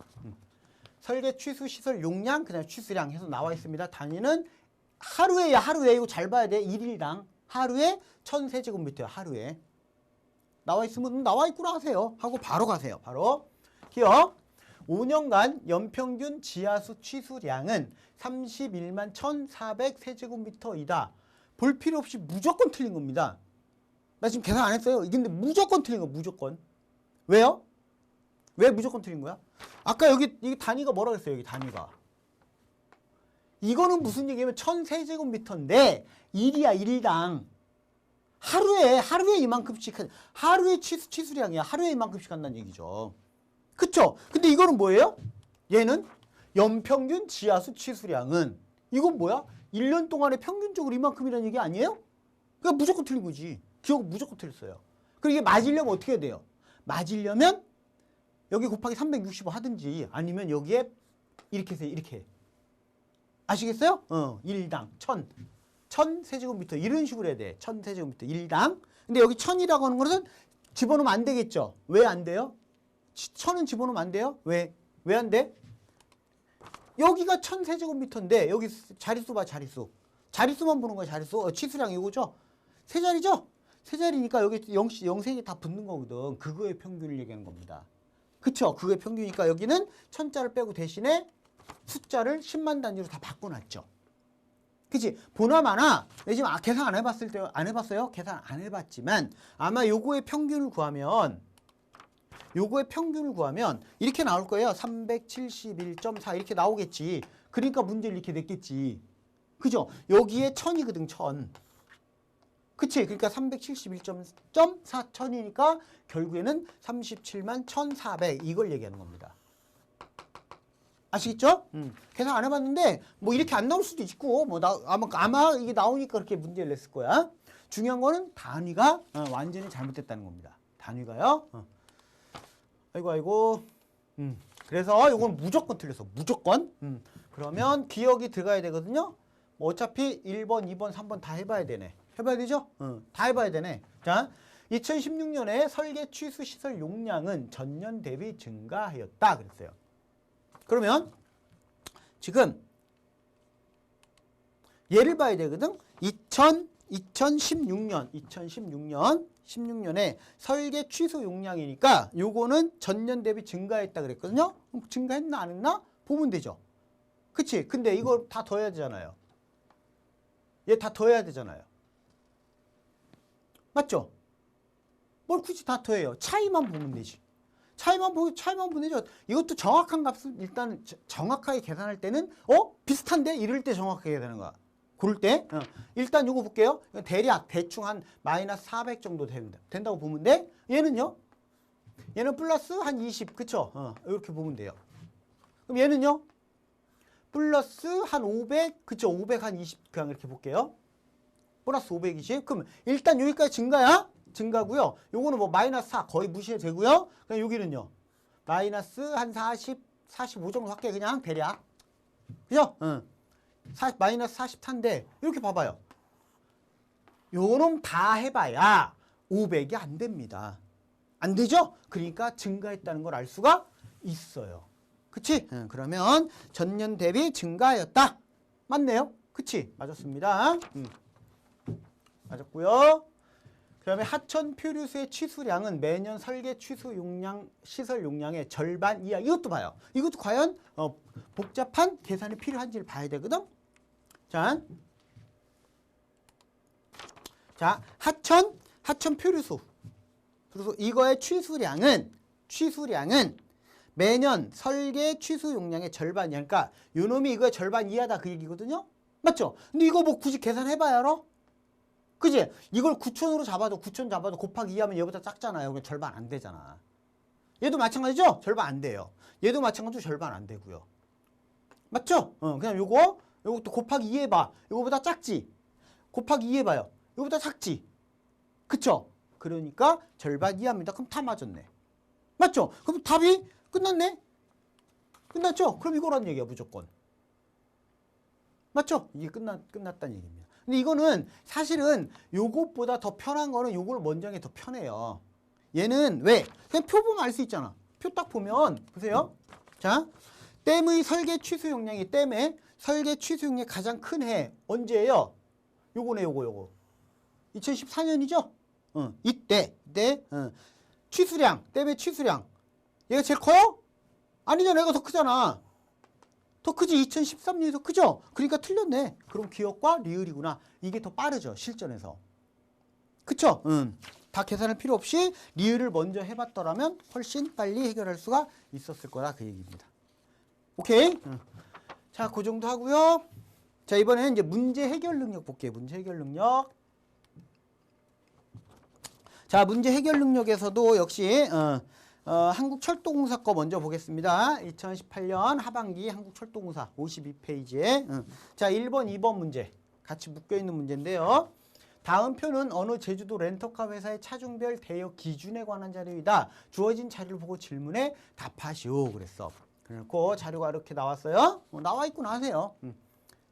설계 취수 시설 용량 그냥 취수량 해서 나와 있습니다. 단위는 하루에야 하루에. 이거 잘 봐야 돼. 1일당 하루에 1000세제곱미터야. 하루에. 나와 있으면 나와 있구나 하세요. 하고 바로 가세요. 바로. 기억. 5년간 연평균 지하수 취수량은 31만 1,400세제곱미터이다. 볼 필요 없이 무조건 틀린 겁니다. 나 지금 계산 안 했어요. 근데 무조건 틀린 거 무조건. 왜요? 왜 무조건 틀린 거야? 아까 여기 이 단위가 뭐라 그랬어요? 여기 단위가. 이거는 무슨 얘기냐면 1,000세제곱미터인데 1이야 1일당. 하루에 이만큼씩 하루에 취수량이야. 하루에 이만큼씩 한다는 얘기죠. 그쵸? 근데 이거는 뭐예요? 얘는 연평균 지하수 취수량은 이건 뭐야? 1년 동안에 평균적으로 이만큼이라는 얘기 아니에요? 그러니까 무조건 틀린 거지. 기억 무조건 틀렸어요. 그리고 이게 맞으려면 어떻게 해야 돼요? 맞으려면 여기 곱하기 365 하든지 아니면 여기에 이렇게 해서 이렇게. 아시겠어요? 1당 1000세제곱미터 이런 식으로 해야 돼. 1000세제곱미터 1당. 근데 여기 1000이라고 하는 것은 집어넣으면 안 되겠죠. 왜 안 돼요? 1000은 집어넣으면 안 돼요? 왜? 왜 안 돼? 여기가 1000세제곱미터인데 여기 자릿수 봐 자릿수. 자릿수만 보는 거야 자릿수. 취수량 이거죠? 세 자리죠? 세 자리니까 여기 0세 다 붙는 거거든. 그거의 평균을 얘기하는 겁니다. 그쵸? 그거의 평균이니까 여기는 1000자를 빼고 대신에 숫자를 10만 단위로 다 바꿔놨죠. 그치? 보나마나 지금 계산 안 해봤어요? 계산 안 해봤지만 아마 요거의 평균을 구하면 이렇게 나올 거예요. 371.4 이렇게 나오겠지. 그러니까 문제를 이렇게 냈겠지. 그죠? 여기에 1000이거든 1000. 그치? 그러니까 371.4 1000이니까 결국에는 37만 1400 이걸 얘기하는 겁니다. 아시겠죠? 계산 안 해봤는데 뭐 이렇게 안 나올 수도 있고 뭐 아마 이게 나오니까 그렇게 문제를 냈을 거야. 중요한 거는 단위가 완전히 잘못됐다는 겁니다. 단위가요. 아이고. 그래서 이건 무조건 틀렸어. 무조건. 그러면 기억이 들어가야 되거든요. 뭐 어차피 1번, 2번, 3번 다 해봐야 되네. 해봐야 되죠? 다 해봐야 되네. 자, 2016년에 설계 취수 시설 용량은 전년 대비 증가하였다 그랬어요. 그러면 지금 얘를 봐야 되거든. 2016년에 설계 취소 용량이니까 요거는 전년 대비 증가했다 그랬거든요. 그럼 증가했나 안 했나? 보면 되죠. 그치? 근데 이거 다 더해야 되잖아요. 얘 다 더해야 되잖아요. 맞죠? 뭘 굳이 다 더해요. 차이만 보면 되지. 차이만 보면 되죠. 이것도 정확한 값을 일단 정확하게 계산할 때는 비슷한데? 이럴 때 정확하게 계산하는 거야. 고를 때 일단 요거 볼게요. 대략 대충 한 마이너스 400 정도 된다고 보면 돼. 얘는요? 얘는 플러스 한 20 그쵸? 이렇게 보면 돼요. 그럼 얘는요? 플러스 한 500 그쵸? 500 한 20 그냥 이렇게 볼게요. 플러스 520 그럼 일단 여기까지 증가야? 증가고요. 요거는 뭐 마이너스 4 거의 무시해도 되고요. 그냥 여기는요. 마이너스 한 40, 45 정도 할게 그냥 대략. 그죠? 마이너스 44인데 이렇게 봐봐요. 요놈 다 해봐야 500이 안 됩니다. 안 되죠? 그러니까 증가했다는 걸 알 수가 있어요. 그치? 그러면 전년 대비 증가하였다. 맞네요? 그치? 맞았습니다. 맞았고요. 그 다음에 하천 표류수의 취수량은 매년 설계 취수 용량, 시설 용량의 절반 이하. 이것도 봐요. 이것도 과연 복잡한 계산이 필요한지를 봐야 되거든. 자, 하천 표류수. 그래서 이거의 취수량은 매년 설계 취수 용량의 절반이야. 그러니까 요놈이 이거의 절반 이하다 그 얘기거든요. 맞죠? 근데 이거 뭐 굳이 계산해봐야 알아? 그지? 이걸 9천으로 잡아도 9천 잡아도 곱하기 2하면 얘보다 작잖아요. 그럼 절반 안 되잖아. 얘도 마찬가지죠? 절반 안 돼요. 얘도 마찬가지로 절반 안 되고요. 맞죠? 그냥 요것도 곱하기 2 해봐. 요거보다 작지? 곱하기 2 해봐요. 요거보다 작지? 그쵸? 그러니까 절반 이하입니다. 그럼 다 맞았네. 맞죠? 그럼 답이 끝났네? 끝났죠? 그럼 이거란 얘기야, 무조건. 맞죠? 이게 끝났다는 얘기입니다. 근데 이거는 사실은 요것보다 더 편한 거는 요걸 먼저 하는 게 더 편해요. 얘는 왜? 그냥 표 보면 알 수 있잖아. 표 딱 보면, 보세요. 자, 댐의 설계 취수 용량이 댐의 설계 취수 용량이 가장 큰 해. 언제예요? 요거네, 요거. 2014년이죠? 이때, 취수량, 댐의 취수량. 얘가 제일 커요? 아니잖아, 얘가 더 크잖아. 더 크지? 2013년이 더 크죠? 그러니까 틀렸네. 그럼 기억과 리을이구나. 이게 더 빠르죠, 실전에서. 그쵸? 다 계산할 필요 없이 리을을 먼저 해봤더라면 훨씬 빨리 해결할 수가 있었을 거다, 그 얘기입니다. 오케이? 자, 그 정도 하고요. 자, 이번에는 이제 문제 해결 능력 볼게요. 문제 해결 능력. 자, 문제 해결 능력에서도 역시 한국철도공사 거 먼저 보겠습니다. 2018년 하반기 한국철도공사 52페이지에 자, 1번, 2번 문제 같이 묶여있는 문제인데요. 다음 표는 어느 제주도 렌터카 회사의 차종별 대여 기준에 관한 자료이다. 주어진 자료를 보고 질문에 답하시오 그랬어. 그래놓고 자료가 이렇게 나왔어요. 나와 있구나 하세요.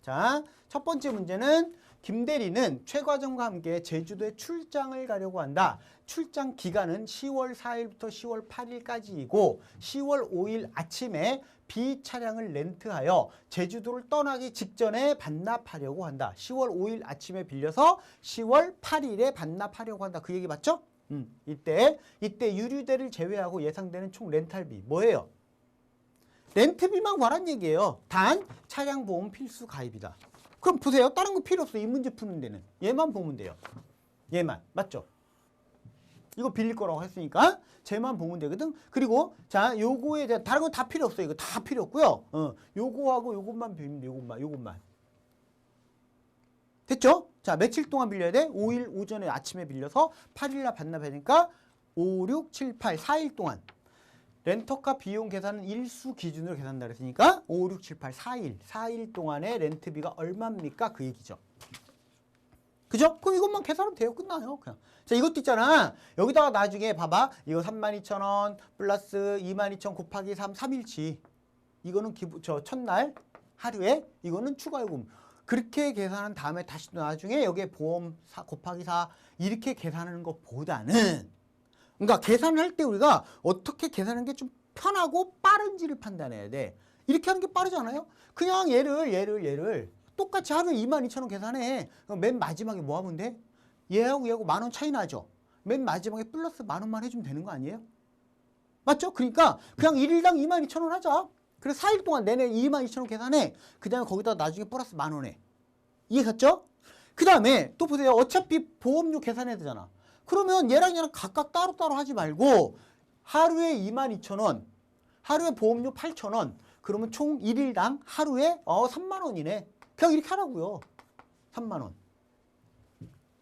자, 첫 번째 문제는 김대리는 최 과장과 함께 제주도에 출장을 가려고 한다. 출장 기간은 10월 4일부터 10월 8일까지이고 10월 5일 아침에 B 차량을 렌트하여 제주도를 떠나기 직전에 반납하려고 한다. 10월 5일 아침에 빌려서 10월 8일에 반납하려고 한다. 그 얘기 맞죠? 이때 유류대를 제외하고 예상되는 총 렌탈비 뭐예요? 렌트비만 관한 얘기예요. 단 차량 보험 필수 가입이다. 그럼 보세요. 다른 거 필요 없어. 이 문제 푸는 데는. 얘만 보면 돼요. 얘만. 맞죠? 이거 빌릴 거라고 했으니까 쟤만 보면 되거든. 그리고 자, 요거에 대한 다른 건 다 필요 없어요. 이거 다 필요 없고요. 요거하고 요것만 빌리면 요것만. 됐죠? 자, 며칠 동안 빌려야 돼? 5일 오전에 아침에 빌려서 8일날 반납해야 되니까 5, 6, 7, 8, 4일 동안. 렌터카 비용 계산은 일수 기준으로 계산한다 그랬으니까 5, 6, 7, 8, 4일 동안의 렌트비가 얼마입니까? 그 얘기죠. 그죠? 그럼 이것만 계산하면 돼요. 끝나요. 그냥. 자, 이것도 있잖아. 여기다가 나중에 봐봐. 이거 32,000원 플러스 22,000 곱하기 3일치. 이거는 첫날 하루에 이거는 추가요금. 그렇게 계산한 다음에 다시 또 나중에 여기에 보험 곱하기 4 이렇게 계산하는 것보다는 그러니까 계산할 때 우리가 어떻게 계산하는 게 좀 편하고 빠른지를 판단해야 돼. 이렇게 하는 게 빠르잖아요. 그냥 얘를 똑같이 하루에 22,000원 계산해. 그럼 맨 마지막에 뭐 하면 돼? 얘하고 10,000원 차이 나죠. 맨 마지막에 플러스 10,000원만 해주면 되는 거 아니에요? 맞죠? 그러니까 그냥 1일당 22,000원 하자. 그래서 4일 동안 내내 22,000원 계산해. 그 다음에 거기다 나중에 플러스 10,000원 해. 이해갔죠? 그 다음에 또 보세요. 어차피 보험료 계산해야 되잖아. 그러면 얘랑 각각 따로따로 하지 말고 하루에 22,000원, 하루에 보험료 8,000원, 그러면 총 1일당 하루에 30,000원이네. 그냥 이렇게 하라고요. 30,000원.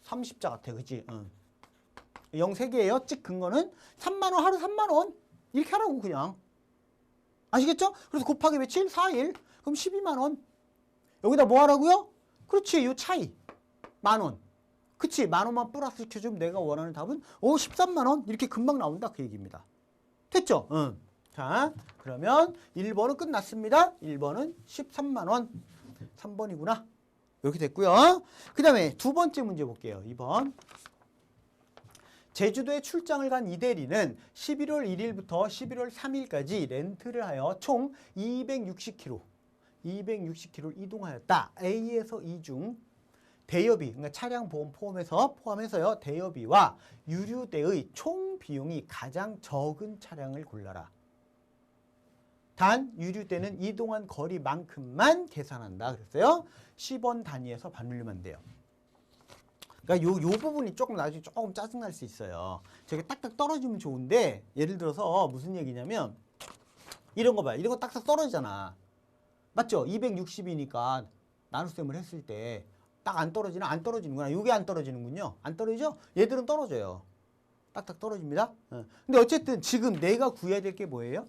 30자 같아, 그치? 0 3개예요. 찍 근거는 30,000원, 하루 30,000원. 이렇게 하라고 그냥. 아시겠죠? 그래서 곱하기 며칠? 4일. 그럼 120,000원. 여기다 뭐 하라고요? 그렇지, 요 차이. 10,000원. 그치, 10,000원만 플러스 시켜주면 내가 원하는 답은 130,000원 이렇게 금방 나온다 그 얘기입니다. 됐죠? 자, 그러면 1번은 끝났습니다. 1번은 130,000원. 3번이구나. 이렇게 됐고요. 그 다음에 두 번째 문제 볼게요. 2번. 제주도에 출장을 간 이대리는 11월 1일부터 11월 3일까지 렌트를 하여 총 260km 이동하였다. A에서 E 중 대여비, 그러니까 차량 보험 포함해서요. 대여비와 유류대의 총 비용이 가장 적은 차량을 골라라. 단 유류대는 이동한 거리만큼만 계산한다 그랬어요. 10원 단위에서 반올리면 돼요. 그러니까 요 부분이 조금 나중에 조금 짜증날 수 있어요. 저게 딱딱 떨어지면 좋은데 예를 들어서 무슨 얘기냐면 이런 거 봐요. 이런 거 딱딱 떨어지잖아. 맞죠? 260이니까 나눗셈을 했을 때 딱 안 떨어지나? 안 떨어지는구나. 이게 안 떨어지는군요. 안 떨어지죠? 얘들은 떨어져요. 딱딱 떨어집니다. 근데 어쨌든 지금 내가 구해야 될 게 뭐예요?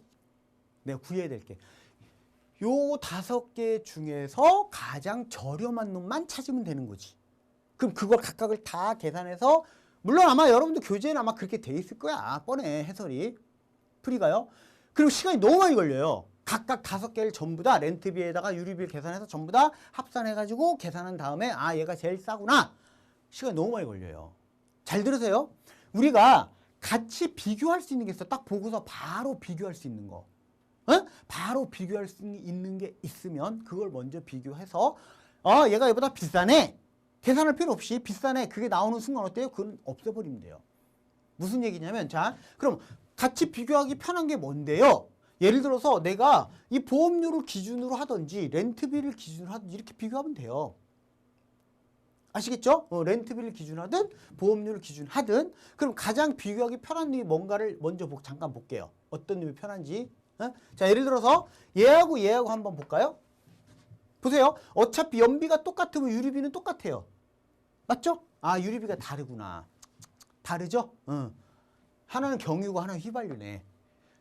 내가 구해야 될 게 요 5개 중에서 가장 저렴한 놈만 찾으면 되는 거지. 그럼 그걸 각각을 다 계산해서 물론 아마 여러분들 교재에는 아마 그렇게 돼 있을 거야. 뻔해, 해설이. 풀이가요. 그리고 시간이 너무 많이 걸려요. 각각 5개를 전부 다 렌트비에다가 유류비를 계산해서 전부 다 합산해가지고 계산한 다음에 아, 얘가 제일 싸구나. 시간이 너무 많이 걸려요. 잘 들으세요. 우리가 같이 비교할 수 있는 게 있어. 딱 보고서 바로 비교할 수 있는 거. 어? 바로 비교할 수 있는 게 있으면 그걸 먼저 비교해서 얘가 얘보다 비싸네. 계산할 필요 없이 비싸네. 그게 나오는 순간 어때요? 그건 없애버리면 돼요. 무슨 얘기냐면 자, 그럼 같이 비교하기 편한 게 뭔데요? 예를 들어서 내가 이 보험료를 기준으로 하든지 렌트비를 기준으로 하든지 이렇게 비교하면 돼요. 아시겠죠? 렌트비를 기준하든 보험료를 기준하든 그럼 가장 비교하기 편한 놈이 뭔가를 먼저 잠깐 볼게요. 어떤 놈이 편한지. 자, 예를 들어서 얘하고 얘하고 한번 볼까요? 보세요. 어차피 연비가 똑같으면 유류비는 똑같아요. 맞죠? 아, 유류비가 다르구나. 다르죠? 하나는 경유고 하나는 휘발유네.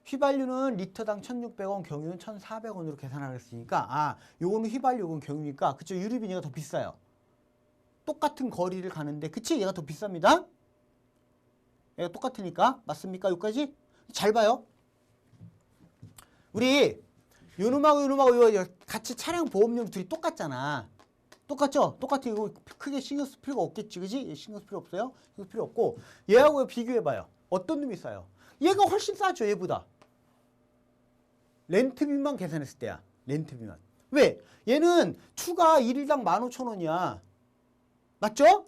휘발유는 리터당 1,600원, 경유는 1,400원으로 계산하고 했으니까 아, 요거는 휘발유, 요건 경유니까 그쵸? 유류비 얘가 더 비싸요. 똑같은 거리를 가는데 그치? 얘가 더 비쌉니다. 얘가 똑같으니까 맞습니까? 여기까지? 잘 봐요. 우리 요놈하고 요놈하고 이거 같이 차량 보험료 둘이 똑같잖아. 똑같죠? 똑같아. 이거 크게 신경 쓸 필요가 없겠지. 그지? 신경 쓸 필요 없어요? 신경 쓸 필요 없고 얘하고 비교해봐요. 어떤 놈이 싸요? 얘가 훨씬 싸죠. 얘보다. 렌트비만 계산했을 때야. 렌트비만. 왜? 얘는 추가 1일당 15,000원이야. 맞죠?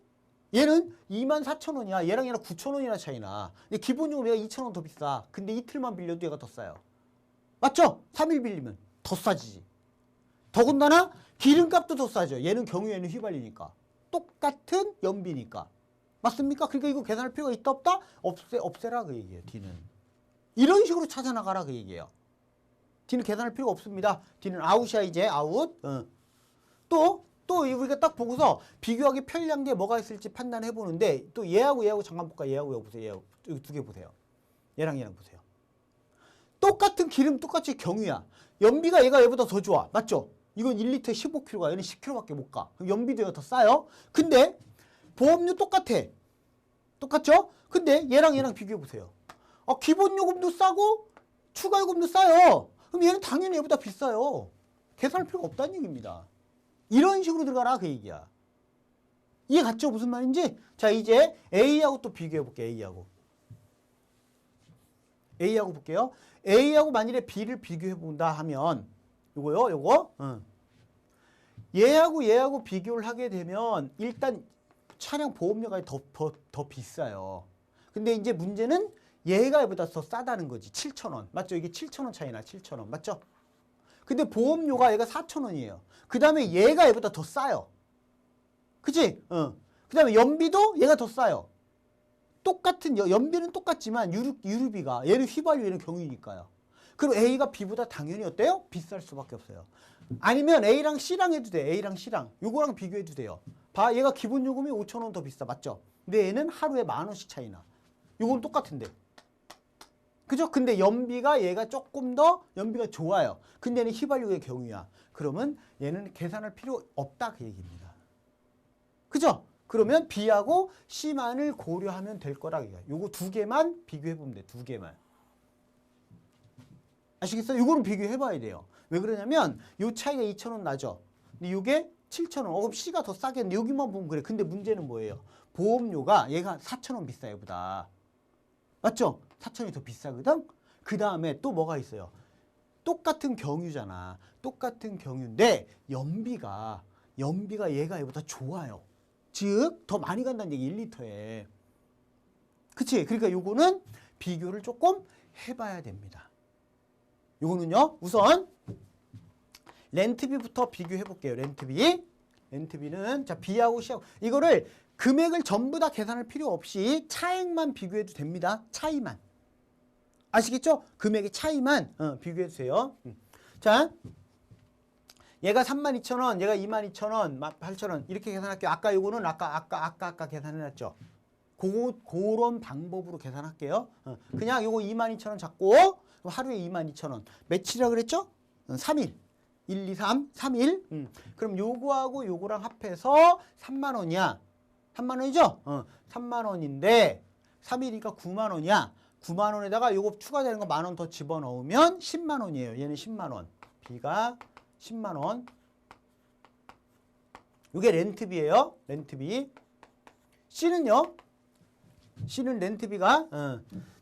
얘는 24,000원이야. 얘랑 9,000원이나 차이나. 근데 기본요금 얘가 2,000원 더 비싸. 근데 이틀만 빌려도 얘가 더 싸요. 맞죠? 3일 빌리면 더 싸지지. 더군다나 기름값도 더 싸죠. 얘는 경유, 얘는 휘발유니까. 똑같은 연비니까. 맞습니까? 그러니까 이거 계산할 필요가 있다 없다? 없애라 그 얘기예요. D는. 이런 식으로 찾아나가라 그 얘기예요. D는 계산할 필요가 없습니다. D는 아웃이야 이제 아웃. 또 우리가 딱 보고서 비교하기 편리한 게 뭐가 있을지 판단해 보는데 또 얘하고 잠깐 볼까? 얘하고 얘 보세요. 얘하고 여기 두 개 보세요. 얘랑 얘랑 보세요. 똑같은 기름 똑같이 경유야. 연비가 얘보다 더 좋아. 맞죠? 이건 1리터 15kg가 얘는 10kg밖에 못 가. 그럼 연비도 얘가 더 싸요. 근데 보험료 똑같아. 똑같죠? 근데 얘랑 비교해 보세요. 기본 요금도 싸고 추가 요금도 싸요. 그럼 얘는 당연히 얘보다 비싸요. 계산할 필요가 없다는 얘기입니다. 이런 식으로 들어가라 그 얘기야. 이해 갔죠? 무슨 말인지? 자, 이제 A하고 또 비교해 볼게요. A하고 볼게요. A하고 만일에 B를 비교해 본다 하면 요거 얘하고 비교를 하게 되면 일단 차량 보험료가 더 비싸요. 근데 이제 문제는 얘가 얘보다 더 싸다는 거지. 7,000원. 맞죠? 이게 7,000원 차이나 7,000원. 맞죠? 근데 보험료가 얘가 4,000원이에요. 그 다음에 얘가 얘보다 더 싸요. 그치? 그 다음에 연비도 얘가 더 싸요. 똑같은 연비는 똑같지만 유류비가 얘는 휘발유 얘는 경유니까요. 그럼 A가 B보다 당연히 어때요? 비쌀 수밖에 없어요. 아니면 A랑 C랑 해도 돼. A랑 C랑 요거랑 비교해도 돼요. 봐, 얘가 기본 요금이 5,000원 더 비싸. 맞죠? 근데 얘는 하루에 10,000원씩 차이나. 요건 똑같은데. 그죠? 근데 연비가 얘가 조금 더 연비가 좋아요. 근데 얘는 휘발유의 경우야. 그러면 얘는 계산할 필요 없다 그 얘기입니다. 그죠? 그러면 B하고 C만을 고려하면 될 거라 이거야. 요거 두 개만 비교해 보면 돼. 두 개만. 아시겠어요? 요거는 비교해 봐야 돼요. 왜 그러냐면 요 차이가 2,000원 나죠. 근데 요게 7,000원. 그럼 C가 더 싸겠네. 여기만 보면 그래. 근데 문제는 뭐예요? 보험료가 얘가 4,000원 비싸 얘보다. 맞죠? 4,000원이 더 비싸거든? 그 다음에 또 뭐가 있어요? 똑같은 경유잖아. 똑같은 경유인데 연비가 얘가 얘보다 좋아요. 즉, 더 많이 간다는 얘기 1리터에. 그치? 그러니까 요거는 비교를 조금 해봐야 됩니다. 요거는요, 우선 렌트비부터 비교해 볼게요. 렌트비는 자, B하고 C하고 이거를 금액을 전부 다 계산할 필요 없이 차액만 비교해도 됩니다. 차이만. 아시겠죠? 금액의 차이만 비교해 주세요. 자, 얘가 32,000원, 얘가 22,000원, 8,000원 이렇게 계산할게요. 아까 요거는 아까 계산해놨죠. 그런 방법으로 계산할게요. 그냥 요거 22,000원 잡고 하루에 22,000원. 며칠이라 그랬죠? 3일. 1, 2, 3, 3일. 그럼 요거하고 요거랑 합해서 3만 원이야. 3만 원이죠? 3만 원인데 3일이니까 9만 원이야. 9만 원에다가 요거 추가되는 거 만 원 더 집어넣으면 10만 원이에요. 얘는 10만 원. B가 10만 원. 요게 렌트비예요. 렌트비. C는요? C는 렌트비가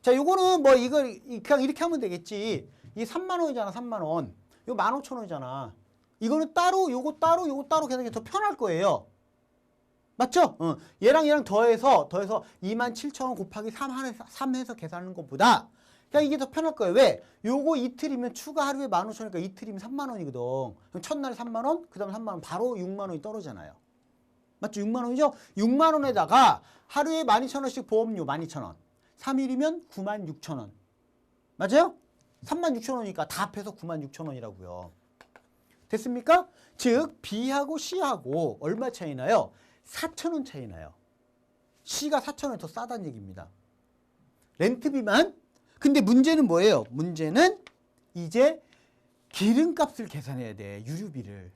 자, 요거는 뭐 이걸 그냥 이렇게 하면 되겠지. 이게 3만 원이잖아. 3만 원. 이거 15,000원이잖아. 이거는 따로 요거 따로 계산이 더 편할 거예요. 맞죠? 얘랑 더해서 27,000원 곱하기 3 해서 계산하는 것보다 그냥 이게 더 편할 거예요. 왜? 요거 이틀이면 추가 하루에 15,000원이니까 이틀이면 3만 원이거든. 그럼 첫날에 3만 원, 그 다음에 3만 원, 바로 6만 원이 떨어지잖아요. 맞죠? 6만 원이죠? 6만 원에다가 하루에 12,000원씩 보험료 12,000원. 3일이면 96,000원. 맞아요? 36,000원이니까 다 합해서 96,000원이라고요. 됐습니까? 즉 B하고 C하고 얼마 차이 나요? 4,000원 차이 나요. C가 4,000원이 더 싸다는 얘기입니다. 렌트비만. 근데 문제는 뭐예요? 문제는 이제 기름값을 계산해야 돼. 유류비를.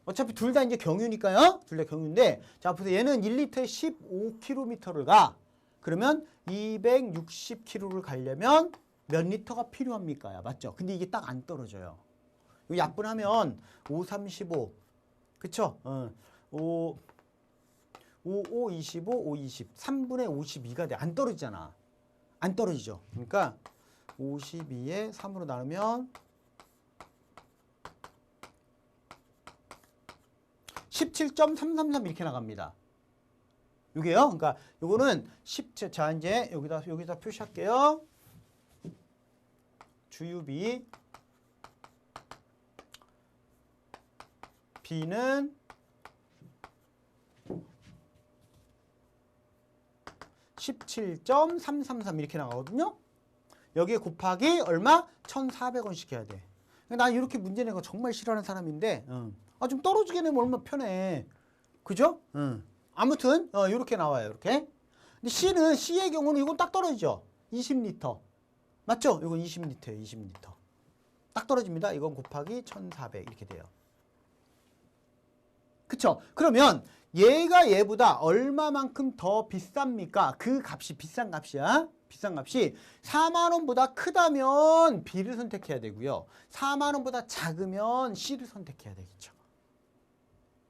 어차피 둘 다 이제 경유니까요. 둘 다 경유인데 자, 보세요. 얘는 1리터에 15km를 가. 그러면 260km를 가려면 몇 리터가 필요합니까? 맞죠? 근데 이게 딱 안 떨어져요. 이거 약분하면 5, 35. 그쵸? 5, 25, 5, 20. 3분의 52가 돼. 안 떨어지잖아. 안 떨어지죠. 그러니까 52에 3으로 나누면 17.333 이렇게 나갑니다. 요게요. 그러니까 요거는 17. 자, 이제 여기다 표시할게요. 주유비 B는 17.333 이렇게 나가거든요. 여기에 곱하기 얼마? 1,400원씩 해야 돼. 난 이렇게 문제 내는 거 정말 싫어하는 사람인데 좀 떨어지게 내면 얼마나 편해. 그죠? 아무튼 이렇게 나와요. 이렇게. 근데 C의 경우는 이건 딱 떨어지죠. 20리터. 맞죠? 이건 20리터예요. 20리터. 딱 떨어집니다. 이건 곱하기 1,400 이렇게 돼요. 그쵸? 그러면 얘가 얘보다 얼마만큼 더 비쌉니까? 그 값이 비싼 값이야. 비싼 값이 4만 원보다 크다면 B를 선택해야 되고요. 4만 원보다 작으면 C를 선택해야 되겠죠.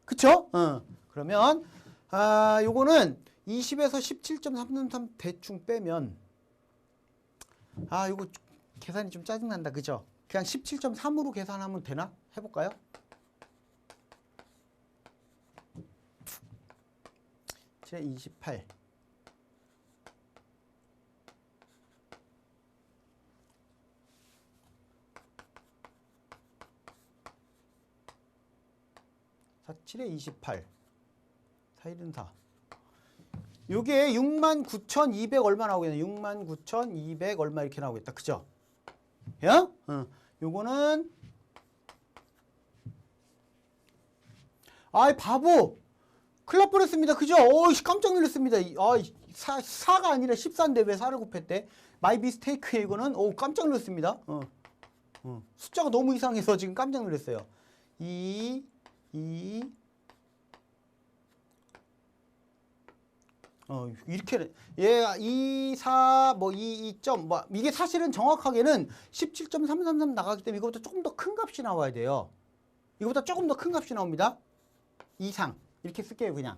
그쵸? 그러면 요거는 20에서 17.333 대충 빼면 요거 계산이 좀 짜증난다. 그죠? 그냥 17.3으로 계산하면 되나? 해볼까요? 제 28. 사 7에 28. 4일은 4. 요게 69,200 얼마 나오겠네. 69,200 얼마 이렇게 나오겠다. 그죠? 야? 요거는 바보. 큰일 날 뻔했습니다. 그죠? 깜짝 놀랐습니다. 4가 아니라 14인데 왜 4를 곱했대? 마이 미스테이크에 이거는 깜짝 놀랐습니다. 숫자가 너무 이상해서 지금 깜짝 놀랐어요. 2 이렇게 얘가 2, 4, 뭐 2점 이게 사실은 정확하게는 17.333 나가기 때문에 이거보다 조금 더 큰 값이 나와야 돼요. 이거보다 조금 더 큰 값이 나옵니다. 이상 이렇게 쓸게요. 그냥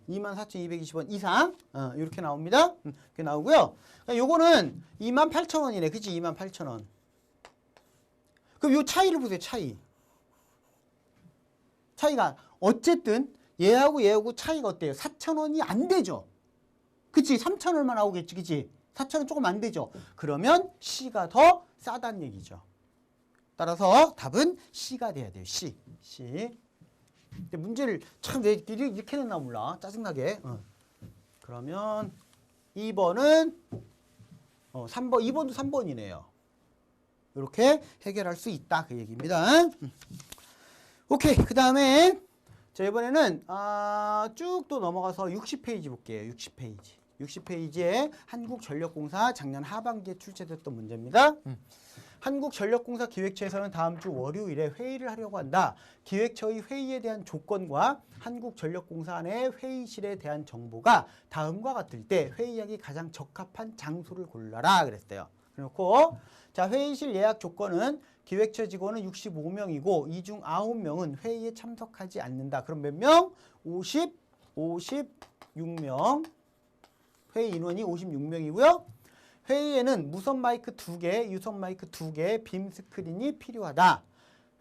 24,220원 이상 이렇게 나옵니다. 이렇게 나오고요. 요거는 28,000원이네. 그치? 28,000원. 그럼 요 차이를 보세요. 차이가 어쨌든 얘하고 차이가 어때요? 4,000원이 안 되죠. 그치? 3,000원만 나오겠지. 그치? 4,000원 조금 안 되죠. 그러면 C가 더 싸다는 얘기죠. 따라서 답은 C가 돼야 돼요. C. 근데 문제를 참 왜 이렇게 냈나 몰라. 짜증나게. 그러면 2번은 3번, 2번도 3번이네요. 이렇게 해결할 수 있다. 그 얘기입니다. 오케이. 그 다음에 자, 이번에는 쭉 또 넘어가서 60페이지 볼게요. 60페이지. 60페이지에 한국전력공사 작년 하반기에 출제됐던 문제입니다. 한국전력공사 기획처에서는 다음 주 월요일에 회의를 하려고 한다. 기획처의 회의에 대한 조건과 한국전력공사 내 회의실에 대한 정보가 다음과 같을 때 회의하기 가장 적합한 장소를 골라라 그랬어요. 그렇고 자, 회의실 예약 조건은 기획처 직원은 65명이고 이 중 9명은 회의에 참석하지 않는다. 그럼 몇 명? 56명. 회의 인원이 56명이고요. 회의에는 무선 마이크 2개, 유선 마이크 2개, 빔 스크린이 필요하다.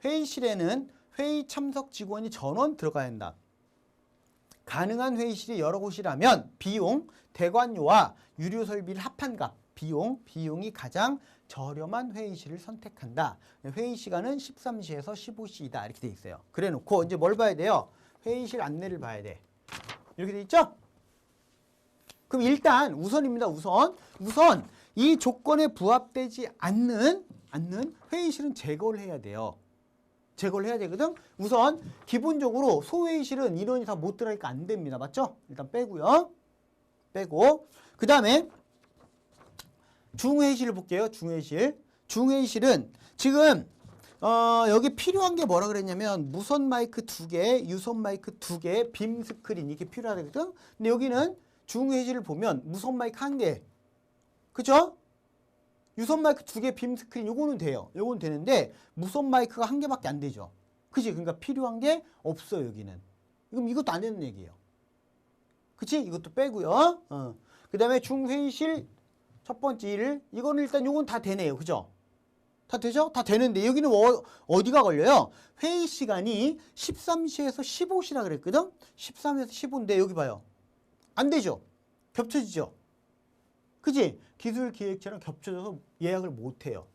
회의실에는 회의 참석 직원이 전원 들어가야 한다. 가능한 회의실이 여러 곳이라면 비용, 대관료와 유료 설비를 합한 값, 비용이 가장 저렴한 회의실을 선택한다. 회의 시간은 13시에서 15시이다. 이렇게 돼 있어요. 그래 놓고 이제 뭘 봐야 돼요? 회의실 안내를 봐야 돼. 이렇게 돼 있죠? 그럼 일단 우선입니다. 우선 이 조건에 부합되지 않는 회의실은 제거를 해야 돼요. 제거를 해야 되거든. 우선 기본적으로 소회의실은 인원이 다 못 들어가니까 안 됩니다. 맞죠? 일단 빼고요. 빼고 그 다음에 중회의실을 볼게요. 중회의실은 지금 여기 필요한 게 뭐라 그랬냐면 무선 마이크 2개, 유선 마이크 2개, 빔 스크린 이게 필요하거든. 근데 여기는 중회의실을 보면 무선 마이크 1개, 그죠? 유선 마이크 2개, 빔 스크린 요거는 돼요. 요건 되는데 무선 마이크가 1개밖에 안 되죠. 그치? 그러니까 필요한 게 없어요. 여기는. 그럼 이것도 안 되는 얘기예요. 그치? 이것도 빼고요. 그 다음에 중회의실 첫 번째 일, 이거는 일단 요건 다 되네요. 그죠? 다 되죠? 다 되는데 여기는 어디가 걸려요? 회의 시간이 13시에서 15시라 그랬거든? 13에서 15인데 여기 봐요. 안 되죠? 겹쳐지죠? 그지? 기술기획처럼 겹쳐져서 예약을 못 해요.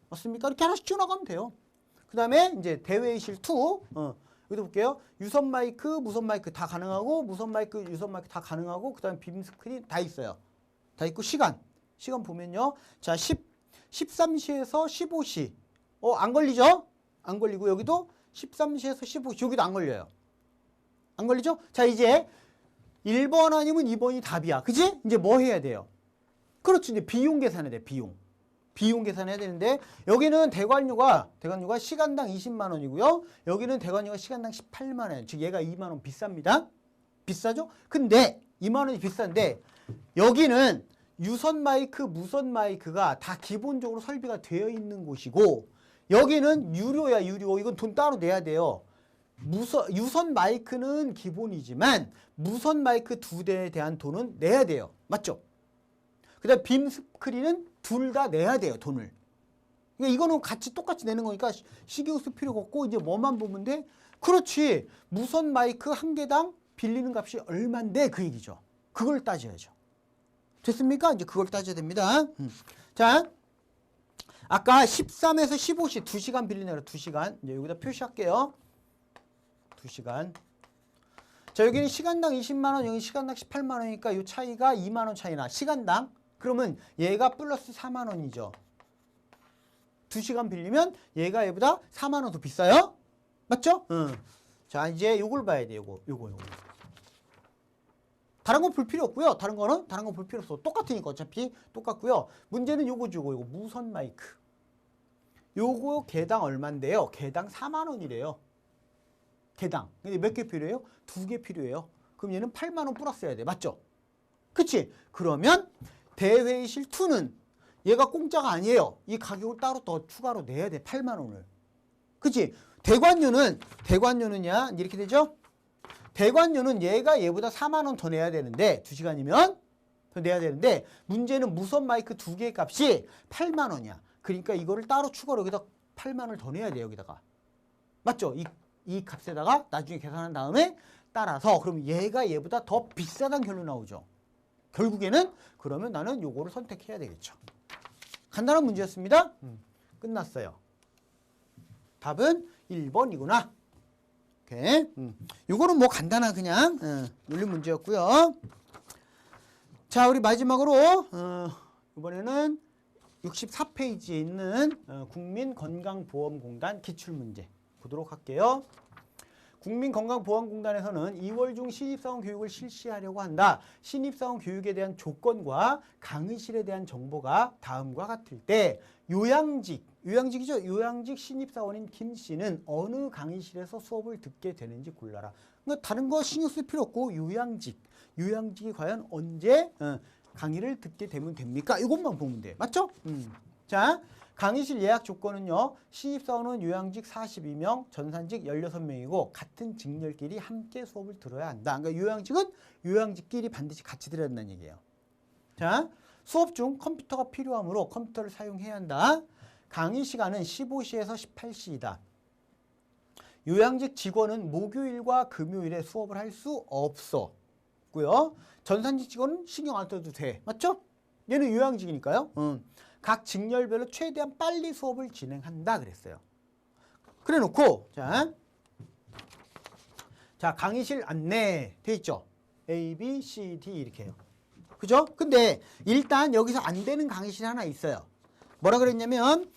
맞습니까? 이렇게 하나씩 쭉 나가면 돼요. 그 다음에 이제 대회의실 2. 여기도 볼게요. 유선 마이크, 무선 마이크 다 가능하고, 무선 마이크, 유선 마이크 다 가능하고, 그 다음에 빔 스크린 다 있어요. 다 있고, 시간 보면요. 자, 13시에서 15시. 안 걸리죠? 안 걸리고, 여기도 13시에서 15시. 여기도 안 걸려요. 안 걸리죠? 자, 이제 1번 아니면 2번이 답이야. 그지? 이제 뭐 해야 돼요? 그렇지. 이제 비용 계산해야 돼. 비용 계산해야 되는데, 여기는 대관료가 시간당 20만 원이고요. 여기는 대관료가 시간당 18만 원. 즉, 얘가 2만 원 비쌉니다. 비싸죠? 근데, 2만 원이 비싼데, 여기는 유선 마이크, 무선 마이크가 다 기본적으로 설비가 되어 있는 곳이고, 여기는 유료야, 유료. 이건 돈 따로 내야 돼요. 유선 마이크는 기본이지만, 무선 마이크 2대에 대한 돈은 내야 돼요. 맞죠? 그 다음 빔 스크린은 둘 다 내야 돼요. 돈을. 그러니까 이거는 똑같이 내는 거니까 신경 쓸 필요가 없고 이제 뭐만 보면 돼? 그렇지. 무선 마이크 1개당 빌리는 값이 얼만데 그 얘기죠. 그걸 따져야죠. 됐습니까? 이제 그걸 따져야 됩니다. 자, 아까 13에서 15시 2시간 빌리네요. 2시간. 이제 여기다 표시할게요. 2시간. 자, 여기는 시간당 20만 원, 여기 시간당 18만 원이니까 이 차이가 2만 원 차이나. 시간당. 그러면 얘가 플러스 4만 원이죠. 2시간 빌리면 얘가 얘보다 4만 원 더 비싸요? 맞죠? 자, 이제 요걸 봐야 돼. 요거. 다른 건 볼 필요 없고요. 다른 건 볼 필요 없어. 똑같으니까 어차피 똑같고요. 문제는 요거죠. 요거 무선 마이크. 요거 개당 얼만데요? 개당 4만 원이래요. 개당. 근데 몇 개 필요해요? 2개 필요해요. 그럼 얘는 8만 원 플러스 해야 돼. 맞죠? 그치? 그러면 대회의실 2는 얘가 공짜가 아니에요. 이 가격을 따로 더 추가로 내야 돼. 8만 원을. 그치? 대관료는야 이렇게 되죠? 대관료는 얘보다 4만 원 더 내야 되는데 2시간이면 더 내야 되는데 문제는 무선 마이크 2개의 값이 8만 원이야. 그러니까 이거를 따로 추가로 여기다 8만 원을 더 내야 돼요. 여기다가. 맞죠? 이 값에다가 나중에 계산한 다음에 따라서 그럼 얘보다 더 비싸다는 결론 나오죠. 결국에는 그러면 나는 요거를 선택해야 되겠죠. 간단한 문제였습니다. 끝났어요. 답은 1번이구나. 오케이. 요거는 뭐 간단한 그냥 논리 문제였고요. 자, 우리 마지막으로 이번에는 64페이지에 있는 국민건강보험공단 기출문제 보도록 할게요. 국민건강보험공단에서는 2월 중 신입사원 교육을 실시하려고 한다. 신입사원 교육에 대한 조건과 강의실에 대한 정보가 다음과 같을 때 요양직이죠. 요양직 신입사원인 김 씨는 어느 강의실에서 수업을 듣게 되는지 골라라. 그러니까 다른 거 신경 쓸 필요 없고 요양직이 과연 언제 강의를 듣게 되면 됩니까? 이것만 보면 돼. 맞죠? 자, 강의실 예약 조건은요. 신입사원은 요양직 42명, 전산직 16명이고 같은 직렬끼리 함께 수업을 들어야 한다. 그러니까 요양직은 요양직끼리 반드시 같이 들어야 된다는 얘기예요. 자, 수업 중 컴퓨터가 필요하므로 컴퓨터를 사용해야 한다. 강의 시간은 15시에서 18시이다. 요양직 직원은 목요일과 금요일에 수업을 할 수 없고요. 전산직 직원은 신경 안 써도 돼. 맞죠? 얘는 요양직이니까요. 각 직렬별로 최대한 빨리 수업을 진행한다 그랬어요. 그래 놓고 자 강의실 안내 돼 있죠. A, B, C, D 이렇게 해요. 그죠? 근데 일단 여기서 안 되는 강의실이 하나 있어요. 뭐라 그랬냐면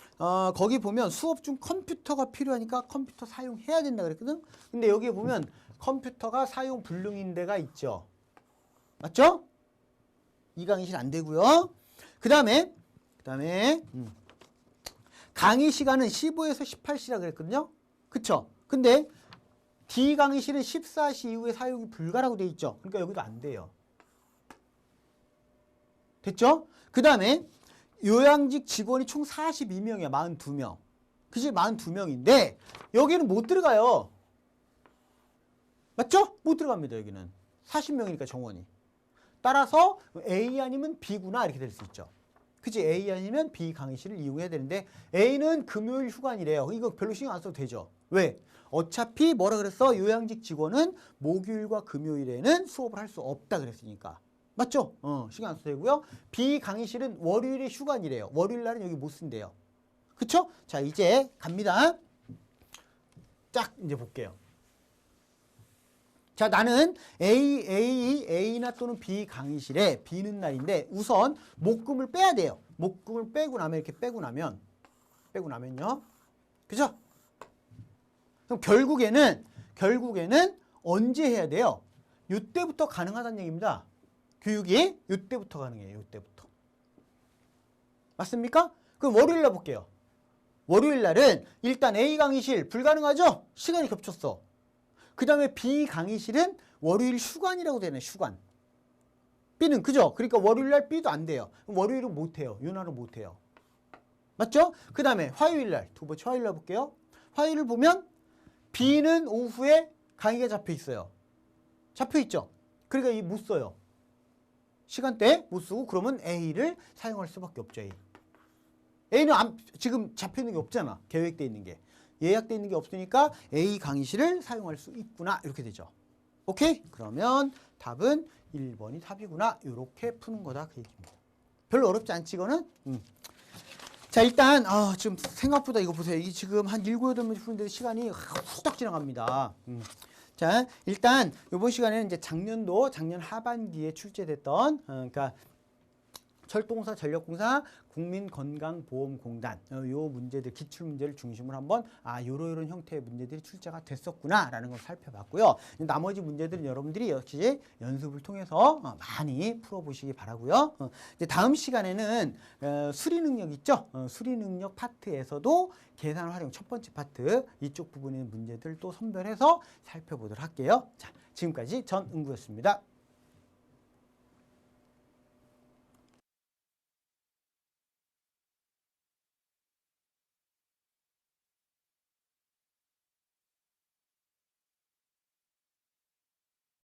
거기 보면 수업 중 컴퓨터가 필요하니까 컴퓨터 사용해야 된다 그랬거든. 근데 여기 보면 컴퓨터가 사용 불능인 데가 있죠. 맞죠? 이 강의실 안 되고요. 그 다음에 강의 시간은 15에서 18시라 그랬거든요. 그쵸? 근데 D 강의실은 14시 이후에 사용이 불가라고 돼 있죠. 그러니까 여기도 안 돼요. 됐죠? 그 다음에 요양직 직원이 총 42명이야. 42명. 그치? 42명인데 여기는 못 들어가요. 맞죠? 못 들어갑니다. 여기는. 40명이니까 정원이. 따라서 A 아니면 B구나 이렇게 될 수 있죠. 그치? A 아니면 B 강의실을 이용해야 되는데 A는 금요일 휴관이래요. 이거 별로 신경 안 써도 되죠. 왜? 어차피 뭐라 그랬어? 요양직 직원은 목요일과 금요일에는 수업을 할 수 없다 그랬으니까. 맞죠? 신경 안 써도 되고요. B 강의실은 월요일에 휴관이래요. 월요일 날은 여기 못 쓴대요. 그쵸? 자, 이제 갑니다. 딱 이제 볼게요. 자, 나는 A나 또는 B 강의실에 비는 날인데 우선 목금을 빼야 돼요. 목금을 빼고 나면 이렇게 빼고 나면요. 그죠? 그럼 결국에는 언제 해야 돼요? 이때부터 가능하다는 얘기입니다. 교육이 이때부터 가능해요. 이때부터. 맞습니까? 그럼 월요일 날 볼게요. 월요일 날은 일단 A 강의실 불가능하죠? 시간이 겹쳤어. 그 다음에 B 강의실은 월요일 휴관이라고 되네. 휴관. B는 그죠? 그러니까 월요일 날 B도 안 돼요. 월요일은 못 해요. 윤활은 못 해요. 맞죠? 그 다음에 화요일 날 두 번째 화요일 날 볼게요. 화요일을 보면 B는 오후에 강의가 잡혀 있어요. 잡혀 있죠? 그러니까 이 못 써요. 시간대 못 쓰고 그러면 A를 사용할 수밖에 없죠. A는 지금 잡혀 있는 게 없잖아. 계획돼 있는 게. 예약돼 있는 게 없으니까 A 강의실을 사용할 수 있구나. 이렇게 되죠. 오케이? 그러면 답은 1번이 답이구나. 이렇게 푸는 거다. 그 얘기입니다. 별로 어렵지 않지 이거는? 자 일단 지금 생각보다 이거 보세요. 이게 지금 한 7, 8문제 푸는데 시간이 후딱 지나갑니다. 자 일단 이번 시간에는 이제 작년 하반기에 출제됐던 그러니까 철도공사, 전력공사, 국민건강보험공단 요 문제들 기출문제를 중심으로 한번 요런 형태의 문제들이 출제가 됐었구나라는 걸 살펴봤고요. 나머지 문제들은 여러분들이 역시 연습을 통해서 많이 풀어보시기 바라고요. 이제 다음 시간에는 수리능력 있죠? 수리능력 파트에서도 계산 활용 첫 번째 파트 이쪽 부분의 문제들 또 선별해서 살펴보도록 할게요. 자, 지금까지 전응구였습니다.